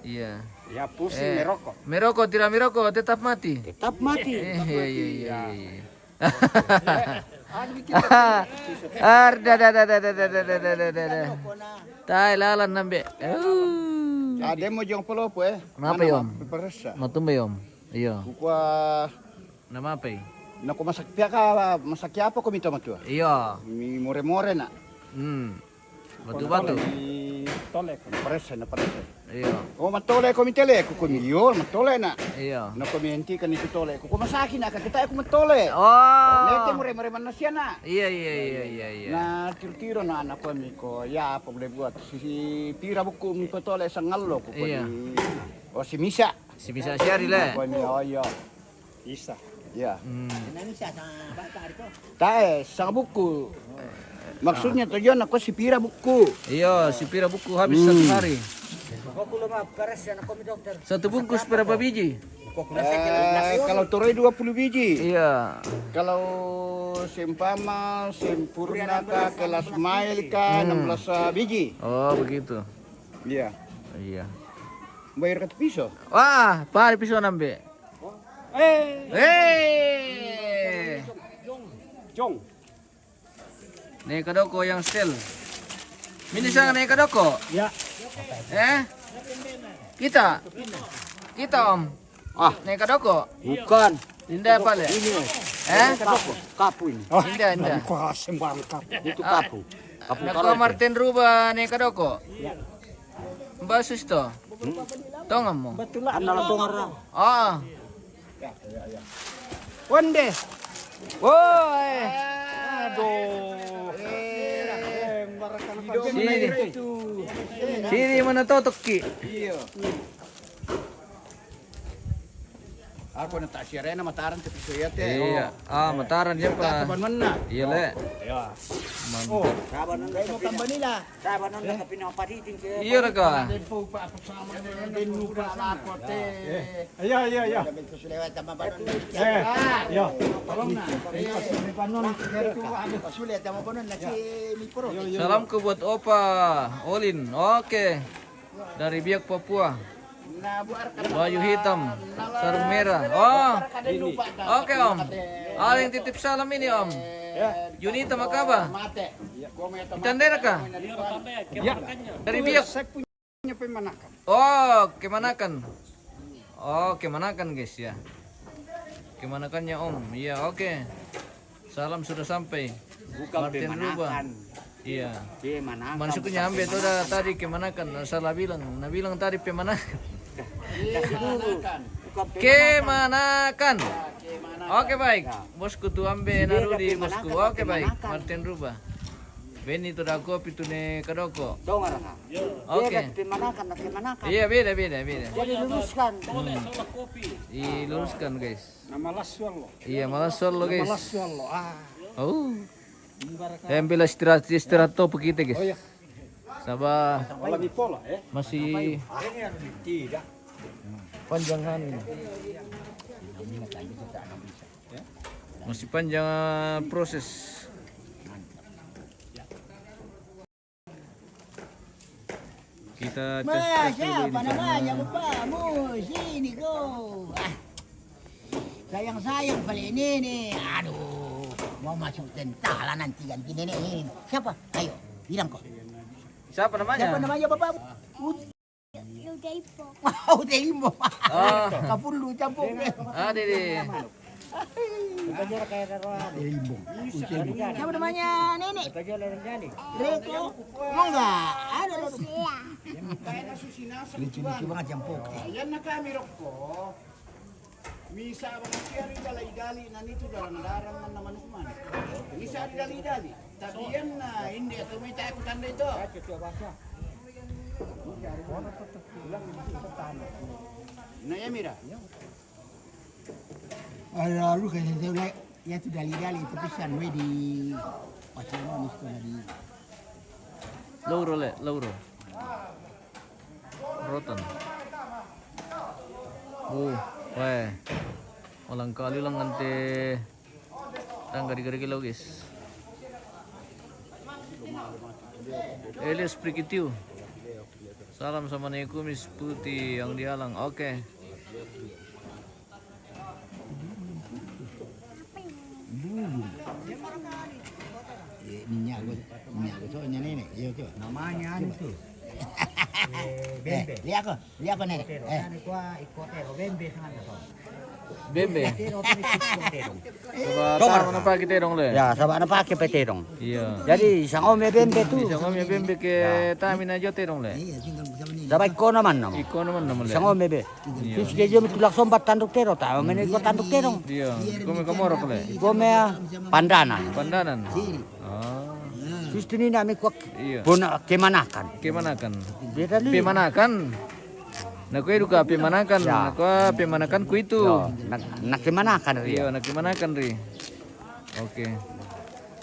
Iya. Ya pusing merokok. Merokok tidak merokok tetap mati. Tetap mati. Iya. Arda. Tai lalan nambe. Ada mo jong pelopo Kenapa yom? Perasa. Matumba yom. Iya. Kuwa Nama apa? nako masakya apa ko mito matua. Iya. Mi more na. Batu-batu. Parese na parese. Iya. O matole ko mitele ko kumilyo, matole na. Iya. Na komenti kan itu tole. Ko masaki na kita ko matole. Oh. Nete more man na siya na. Iya iya iya iya iya. Na tiro na anak ko mi ko ya apa boleh buat si pira buku mi ko tole sangallo ko Iya. O si Misa. Si bisa share le. Ko mi oh iya. Isa. Ya. Indonesia sa bata dito. Tae sang buku. Maksudnya tujuan aku si pira buku. Iya, si pira buku habis satu hari. Ako lama pares yan ako mi dokter. Satu bungkus berapa biji? Kalau tore 20 biji. Iya. Kalau sempama, sempurna ka, kelas mail ka, 16 biji. Oh, begitu. Iya. Iya. Bayar ke piso. Wah, pari pisau nambe. Hey. Jong. Nih kadoko yang sel. Minisang nih kadoko. Ya. Kita. Kita om. Ah. Nih kadoko. Bukan. Indah pale. Kapu ini. Indah. Ko sembang ka. Itu kapu. Kapu Nako Martin Ruba nih kadoko. Mbak Susto. Tongam mo. Anala tongara. Ah. Wonde. Woi. Aduh. Sini mana totok ki. Iya. Aku na tak siya rin na mataran sa piso yate. Iya. Ah, mataran dia pa. Taban man na. Iya le. Ya. Mantap. Sabanan mo tamba nila. Sabanan na pinapaditin kay. Iya raka. Din po pa pagsama na din mo pa ako te. Ya. Dapat ko sila tama ba nun? Ya. Tolong na. May panon pero ko ano pasulit tama ba nun na si Mipro. Salamku buat Opa Olin. Oke. Dari Biak Papua. Baju hitam, sarung merah. Oh. Oke Om. Aling titip salam ini Om. Junita Makaba. Itandera ka? Dari Biak. Punya pemanakan. Oh, Kemanakan. Oh, Kemanakan guys ya. Kemanakannya Om. Iya, oke. Salam sudah sampai. Martin Ruba. Iya. Masuknya ambil tuh tadi Kemanakan. Salah bilang. Nah bilang tadi Pemanakan. Kemanakan. Oke baik. Bosku tu ambil narudi bosku. Oke baik. Martin Ruba. Beni tu dah kopi tu ne kadoko. Tongara. Oke. Pemanakan. Iya beda. Jadi luruskan. Diluruskan guys. Nama laswal lo. Iya malas solo guys. Laswal lo. Oh. Ambil istirahat topo kita guys. Sabar. Wala mi pola Masih Tidak. panjangan ini. Masih panjang proses. Kita tes dulu ini sama bapamu? Sini ko. Sayang pala ini nih. Aduh, mau masuk tentala nanti ganti nenek. Siapa? Ayo, bilang kok. siapa namanya? Siapa namanya bapamu? Udaipo. Udaimo. Oh, Kapulu campur. Dede. Siapa namanya nenek? Reko. Mau nggak? Ada. Lucu-lucu banget campur. Yan na kami roko. Misa ba siya rin dali na nito daran naman naman. Misa dali. Tapi yan na hindi tumita ko tanda ito. Na ya mira. Lalu kan saya udah ya tu dali tapi san we di Paciano ni di Lauro. Rotan. Weh. Walang kali lang ante tangga di garigilo guys. Elias Prikitiu. Salam sama Nekumis Putih yang dialang. Oke. minyak gosoknya nenek. Iya tu. Namanya itu. Lihat aku nenek. Ikut bembe sangat tu. Bembe. Terong tadi sipong terong. Coba Coba. taruh apa kita dong le? Ya, sabak na pakai peterong. Iya. Jadi isang ome bembe tu. Bisa ngomong bembe ke tamin aja dong le. Sabak ko naman naman. Iko naman naman le. Isang ome be. Sus kejo mitulak sombat tanduk terong. Tahu mene ko tanduk terong. Iya. Kome kamorok le. Gome pandanan. Pandanan. Ah. Sus tini nami ko Iya. bona kemanakan. Gimana kan? Beda li. Pemanakan. Nak kue duka pemanakan. Ya. Nak pemanakan ku itu. Yo, nak kemanakan ri. Iya, nak pemanakan ri. Oke.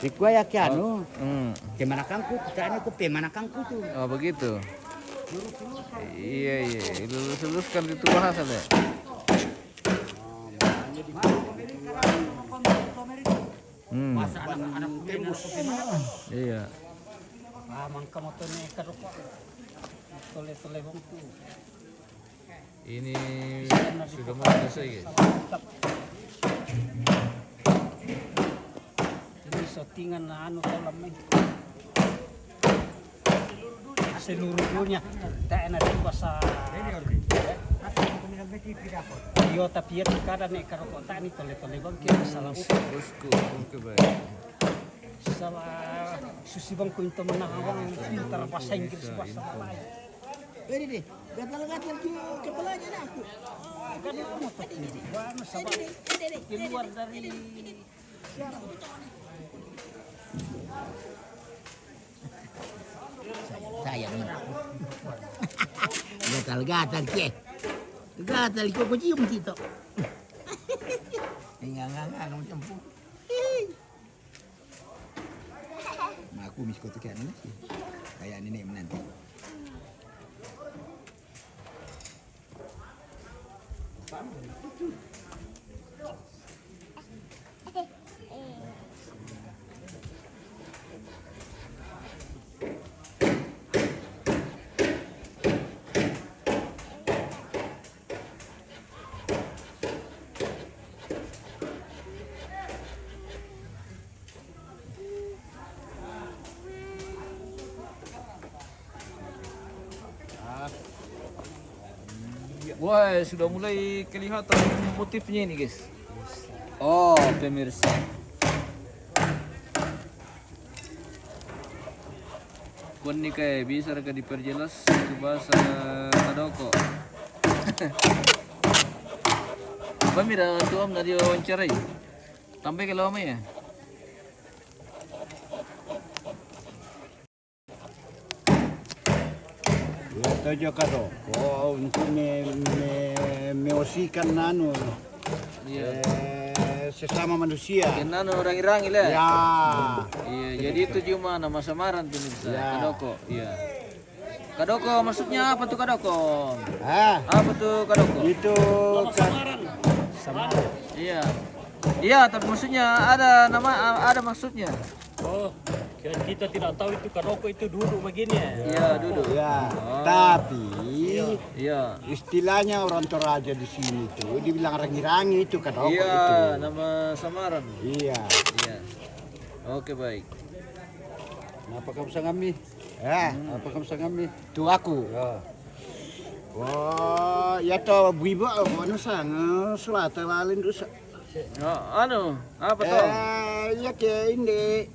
Ikwa ya ki anu. Hmm. Kemanakan ku, tanya ku pemanakan ku tu. Oh begitu. Iya. Luruskan itu bahasa le. Hmm. Iya. Mangka motone karoko. Tole-tole wong tu. Ini sudah mau selesai guys. Ini settingan anu kolam ni. Seluruh dunia. Tak enak di bahasa. Yo tapi ya kadang ni kalau kota ni tole-tole bang kira salah Bosku, oke baik. salah susi bang ku itu menang pintar bahasa Inggris bahasa Melayu. Ini deh, gatal-gatal kepalanya dah aku. Kan mau tadi bang sabar keluar dari saya gatal-gatal ke. Gatal ko cium gitu. Enggak macam pu. Aku misko tu kan sih. Kayak ini menanti. Wah, sudah mulai kelihatan motifnya ini guys. Oh, pemirsa. Pun nih kayak bisa reka diperjelas itu bahasa Kadoko. Pemira tuh om dari wawancarai. Sampai ke lama ya. Tojo kado. Oh, untuk meosikan nano. Iya. Sesama manusia. Kenapa orang irangi lah. Ya. Iya, jadi itu cuma nama samaran pemirsa. Ya. Kadoko, iya. Kadoko maksudnya apa tuh Kadoko? Ah, Apa tuh Kadoko? itu Iya. Iya, tapi maksudnya ada nama, ada maksudnya. Oh, kita tidak tahu itu Kadoko itu duduk begini ya. Iya, duduk. ya. Tapi Iya. istilahnya orang Toraja di sini tuh dibilang rangi-rangi itu kadoko itu. Iya, nama samaran. Iya. Iya. Oke, baik. Apa kamu sangami? Apa kamu sangami? Tu aku. Ya. Wah, ya toh bibo ano sang selatan lalin rusak. Oh, apa tuh? Ya ke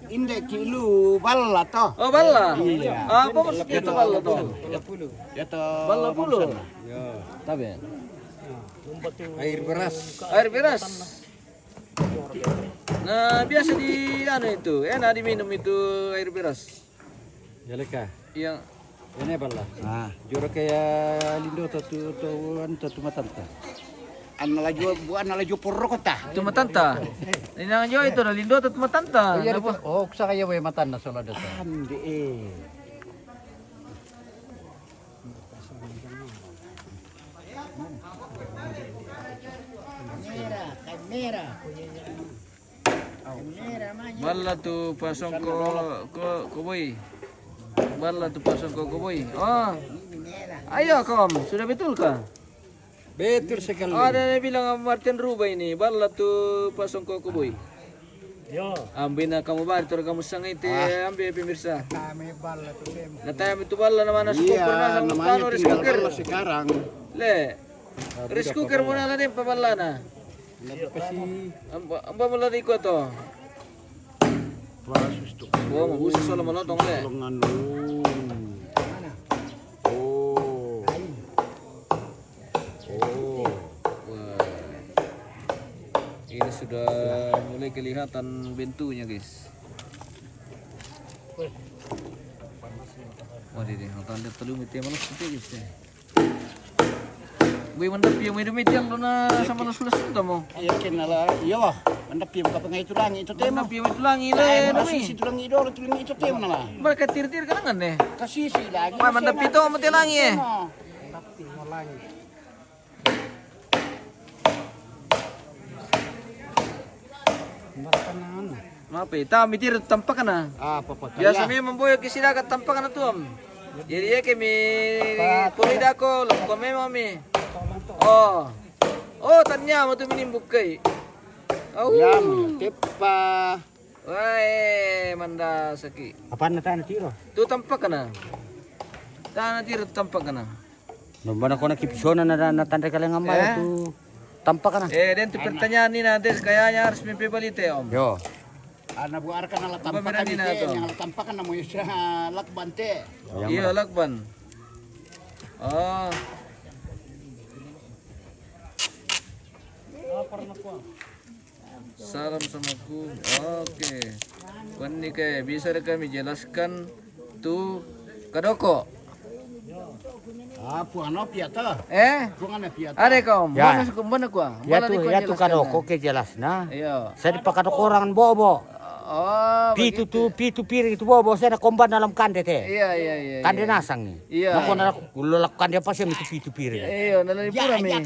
inde kilo balla toh. Oh, balla. Iya. Apa maksudnya itu balla tuh? Ya toh. Balla puluh. Ya. Tapi Air beras. air beras. Nah, biasa di itu, enak diminum itu air beras. Ya leka. Yang Ini balla. Ah, juro kayak lindo tu matanta. Analajo porro kota. itu matanta. Ini nang jo itu nalindo itu matanta. Oh, sa kaya way matan na sala dito. Hindi eh. Balla tu pasong ko boy. Balla tu pasong ko boy. Oh. Ayo kom, sudah betul kah? Betul sekali. Ada yang bilang sama Martin Ruba ini, balla tu pasong ko boy. Yo, Ambil na kamu bari, tor kamu sangay te, ambil pemirsa. Kami bala tu tem. Natayam itu balla naman na Iya, skuker na sa namanya pano tinggal skuker. bala sekarang. Le. Rice cooker mo na lang din paballa na. Amba mulai ikut to. Pasus to. Wah, mabusis wala manotong le. Tulungan lu. Oh. Oh. Wah. Ini sudah mulai kelihatan bentuknya, guys. Wah, ini akan lihat telumit ya malas seperti guys. Gue mendap yang medit yang dona sama nasulas itu mo. Iya kenala. Iya wah. Andap piam ka pangay itu langi itu tema. Mendap yang itu langi le, Ay, nami. masih itu langi idol itu langi itu tema na. Mereka tir-tir kanangan eh. Kasisi lagi. Wah, mendap itu mati langi eh. Maaf ya, tahu mitir tampak na. Apa pa? Biasa memang boyo kisilakat tampak na tuam. Jadi ya kami kulida ko, loko memang mi. Oh, oh tanya mo tu minimbuk kay. Oh, Yam, tepa. wah, manda saki. Apaan na tayo tiro? Tu tampak na. Tanah tiro tampak na. Nombana ko na kipsona na natanda ka lang ang Eh? tu tampak na. Dan tu pertanyaan ni nanti kayaknya harus mimpi balite om. Yo. Ana buar ka na Apa latampakan berani ite, na to? yang latampakan na mo siya lakbante. Iya lakban. Oh. Salam sama ku. Oke. Ini kayak bisa kami jelaskan tuh kadoko. Ah, puano piata. Ada Puano piata. kau. Ya. Mana ku? Ya tu kadoko ke jelas na. Iya. Saya dipakai orang bobo. Oh. Pitu piring itu bobo saya na komban dalam kande te. Iya. Kande nasang ni. Iya. Nako na lolak kande apa sih itu pitu piring. Iya, nalani pura mi. Ya.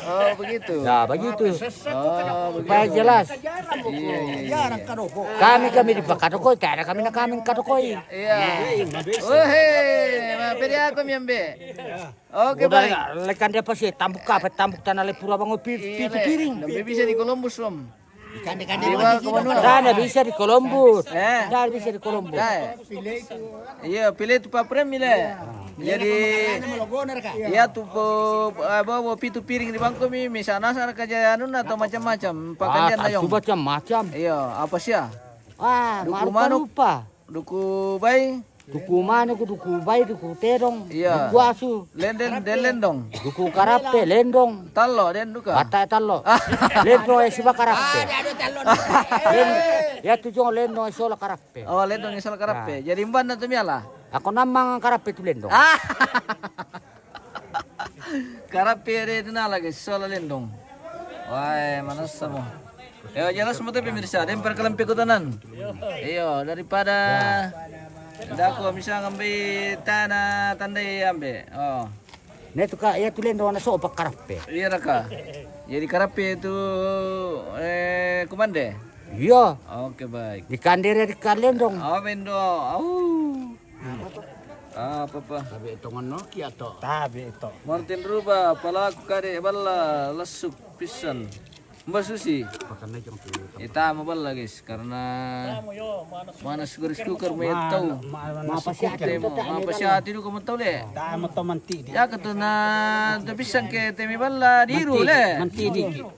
Oh, begitu. Ya begitu. Oh, begitu. Supaya jelas. Iya. Kami dipakai kadoko, tak ada kami na kami kadokoi. Iya. Oh, pwede ako miyambe. Oke, baik. Lekan dia pasti tambuk tanah le pura bangun pitu piring. Lebih bisa di Columbus, Om. Kande-kande Dibawa ke Manula. Dana bisa di Columbus. Eh. Dana bisa di Columbus. Iya, pilih tu paprem mile. Jadi iya tu bawa pitu piring di bangku mi sana kerja anu atau macam-macam pakaian na yung. Macam-macam. Iya, apa sih ya? Ah, Duku marupa manuk. lupa. Duku bay, Duku mana duku bayi, duku terong, Iya. duku asu, lendong. duku karape, lendong. Talo den duka. Bata talo. Lendong siba karape. Ya tujuh lendong sola karape. Oh, lendong isal karape. Jadi mban na tumiala. Aku namang karape tu lendong. Ah. Karape itu na lagi soal lendong. Wah, manas mo. Jelas mo to pemirsa, dan perkelampi kutanan. Iyo, daripada dako bisa ngambil tanah tandai ambil. Oh. Netu ka ya tu lendong na sopa karape. Iya raka. Jadi karape itu kumande. Iya. Oke, baik. Di kandere di lendong. Oh, bendo. Apa? Sabi itongan no kiato. Martin Ruba, palaku kare balla lasuk pisan. Mbak Susi, kita mau bala guys karena mana sugar mo tahu. Mapa siya tinu ko mo tahu le. Ya katu na pisang ke temi bala diru le.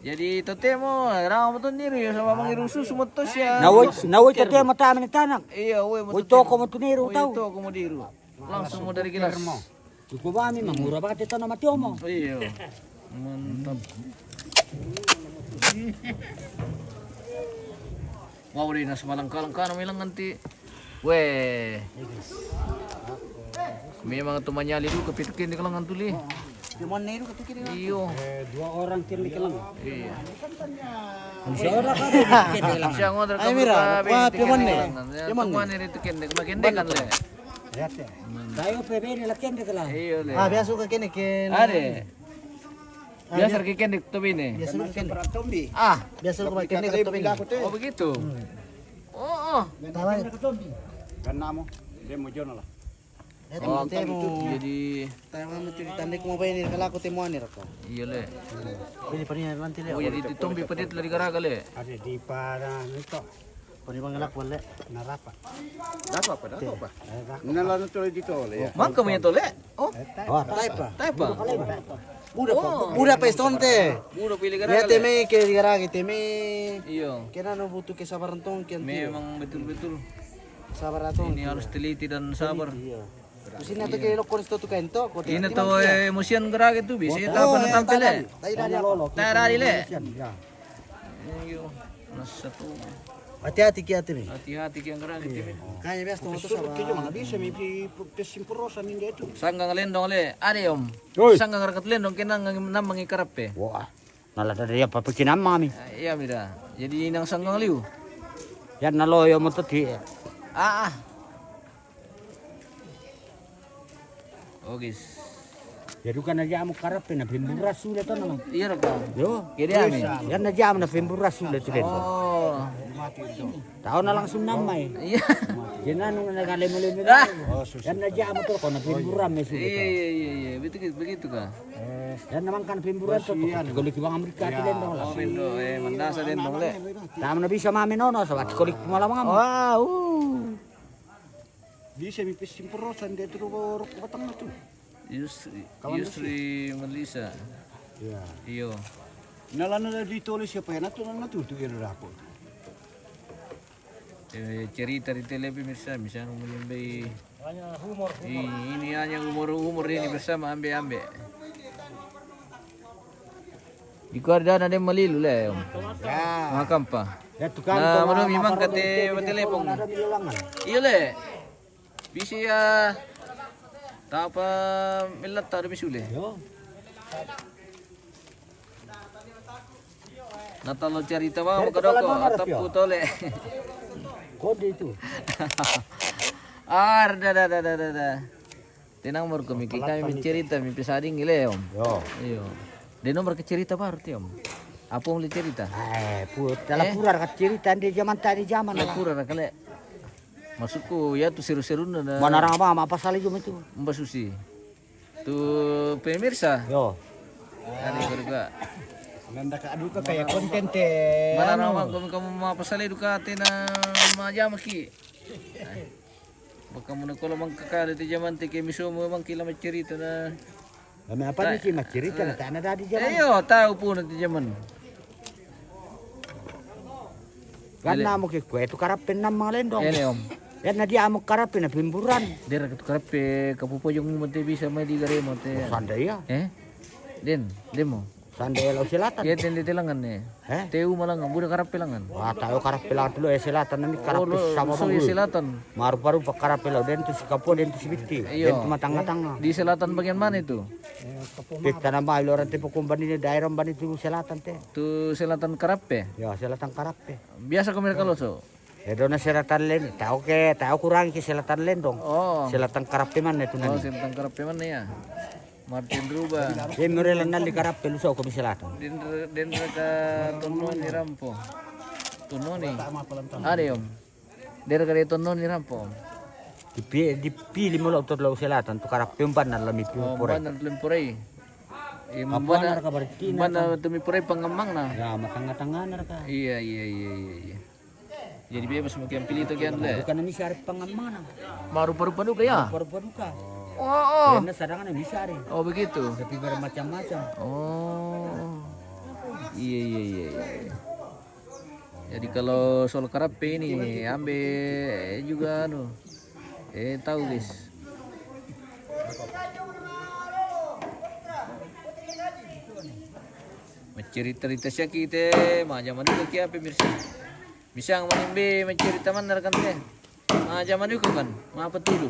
Jadi tote mo raw mo to niru yo sama mangiru susu mo to siya. Nawoy tete mata amin tanak. Iya, we mo. Woy to ko mo tuniru tahu. Ito ko mo diru. Langsung mo dari gelas. Duku ba mi mangura ba ito na matio mo. Iya. Mantap. Wow, rin na sumalangkalang ka na may lang nanti. Weh. May mga tumanyali doon, kapitukin di ka lang antuli. Cuman niru katukin. Iyo. Dua orang kirli ka lang. Iya. Siya ka. Siya ngodra ka Mira, pa, piman ni. Tuman ni rito kende, makindekan le. Tayo pwede nilakyan ka lang. Iyo le. biasa ka kinikin. Are. Biasa kikende tubi ni. Biasa ka kinikin. Tombi. Ah, Biasa ka kinikin ka tubig. oh begitu. Oh. Tama. Ganna mo. Demo jono lah. Oh, jadi Tayo mo tandik mo ba ini kala ko timuan ni rako. iya le. Pwede pa niya nanti Oh, jadi ditombi pedit lari garaga le. Ada di para nito. Panimangalak wala narapa. Dapat pa. Nalano tuloy dito le. Mang kami tole. Oh, Oh, taipa. taipa. Buda pa estonte. Budo pilih Ya gara teme ke garagi teme. Iyo. Kena no butuh ke sabarantong kian. Memang betul-betul Sabaratong. ini harus teliti dan sabar. Iya. Terus ini atau kayak lokor itu kan to. Ini tuh emosian gerak itu bisa tahu na tampil eh. Tara dile. Ya. Iyo. Satu. Hati-hati ki hati. Hati-hati yang gerak itu. Kaya biasa to Sulit kayo mga bisa may pesimporosa ninyo ito. Sanggang lendong le. Ade om. Sanggang rakat lendong kinang nam mangikarap eh. Wah. Nalata dia papikinan mami. Iya mira. Jadi nang sanggang liu. Yan naloyo mo to di. Ah. Oh guys. Ya duka na diamo karapin na bimburas sulit to naman. Iya raka. Yo. Kiri amin. Yan na diamo na bimburas sulit din. Oh. Tao na lang sumnamay. Iya. Yan na nung nagalimulimi Ah. Yan na diamo to ko na bimburam may sulit. Iya. Begitu kah? Yan naman kan bimburan to. Kulik ibang Amerika tilen dong lah. Oh bendo mandasa lendong le. Tama na bisa mami nono sa kulik pumalamang mo. Wow. Di sa may pesimporosan dito ro batang na to. Yusri Melisa. Ya. Iyo. Nalana na dito ulit siya pa yan. Ito lang natutuin na ako. Cerita di televisi misalnya menimbai hanya humor. Ini hanya humor ini bersama ambe. Di kuarda ada melilu le om. Ya. Makam pa. Ya tukan. Nah, mana memang kate telepon. Iya le. Bisa ya. Tapa milat tahu misule. Yo. Natalo cerita mau kadoko atapu tole. Kode itu. Da. Tenang baru kami cerita mimpi sading ile om. Yo. Iyo. Dia nomor ke cerita baru ti om. Apa mau cerita? Dalam pura kat cerita di zaman tadi zaman. Pura kale. Masukku ya tuh seru-seru na. Mana orang apa pasal itu itu? Mbak Susi. Tuh pemirsa. Yo. Ada juga. Nanda ka adu ka kayak konten teh. Mana nama kamu mau pasal itu kate na maja maki. Baka mo na ko lamang kakala di zaman te kay miso mo mang kila cerita na. Kami apa nih sih cerita na tanah tadi zaman. Ayo tahu po na di zaman. Karena mo kay kwe itu karapin na mga lendong. Ini om. Yan na dia mo karapin na bimburan. Dera ketu karepe kapupojong mo te bisa may di gare mo te. Sanday ya. Den, demo. Sanday law selatan. Ya ten ditelangan ne. Teu malangan budak karepe langan. Wah, tayo karapin lang tulo selatan na mi karapin sama So bang. selatan. Maru-paru pa karapin law den tu si kapo den tu si bitti. Den tu matanga-tanga. Di selatan bagian mana itu? Kita na ba iloran te pukumban ni daerah ban itu selatan teh. Tu selatan karepe. Ya selatan karapin. Biasa kami kaloso. Edo na selatan len. Tahu kurang ke selatan len dong. Oh. Selatan karapin man itu Oh, nanti. selatan karepe mana ya? Martin Ruba. Dia murelan nan di karapin so ko selatan. Den ka tono ni rampo. Tono ni. Ada om. Der ka tono ni rampo. Dipilih mo law law selatan tu karapin ban na lami Oh, pure. banan lempurai. Kapuan na kabarti na. Mana tumipurai pangamang na. Ya matanga-tanga na ka. Iya. Jadi bebas makin pilih itu kian le. Bukan na misari pangamana. Maru-paru panu kaya. Paru-paru ka. Oh. Karena sadangan na misari. Oh begitu. Tapi bermacam-macam. Oh. Iya. Jadi kalau soal karape ini ambe juga anu. Tahu guys. Mencerita-cerita siya kita, majaman juga kia pemirsa. Bisa menimbe mencerita man narkan teh. Majaman juga kan, apa dulu.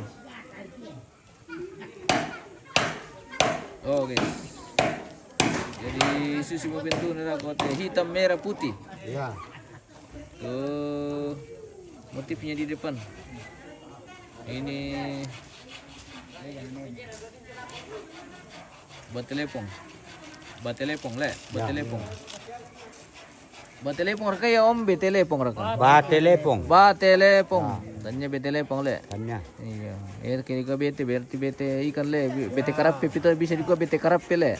Oh guys. Jadi susu mobil itu nara kote hitam merah putih. Iya. Tuh motifnya di depan. Ini batelepong le, batelepong. Batelepong raka ya om, betelepong raka. Batelepong. Tanya betelepong le. Tanya. Iya. Kini ka bete berarti bete ikan le, bete karape pito bisa juga bete karape le.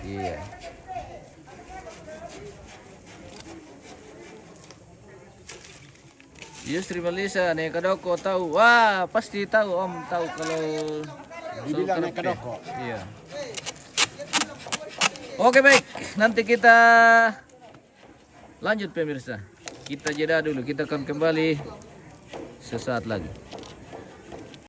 Iya. Yusri Melisa nih Kadoko tahu. Wah, pasti tahu Om, tahu kalau Dibilang soal naik karaoke. Kadoko. Iya. Oke baik, nanti kita lanjut pemirsa. Kita jeda dulu, kita akan kembali sesaat lagi.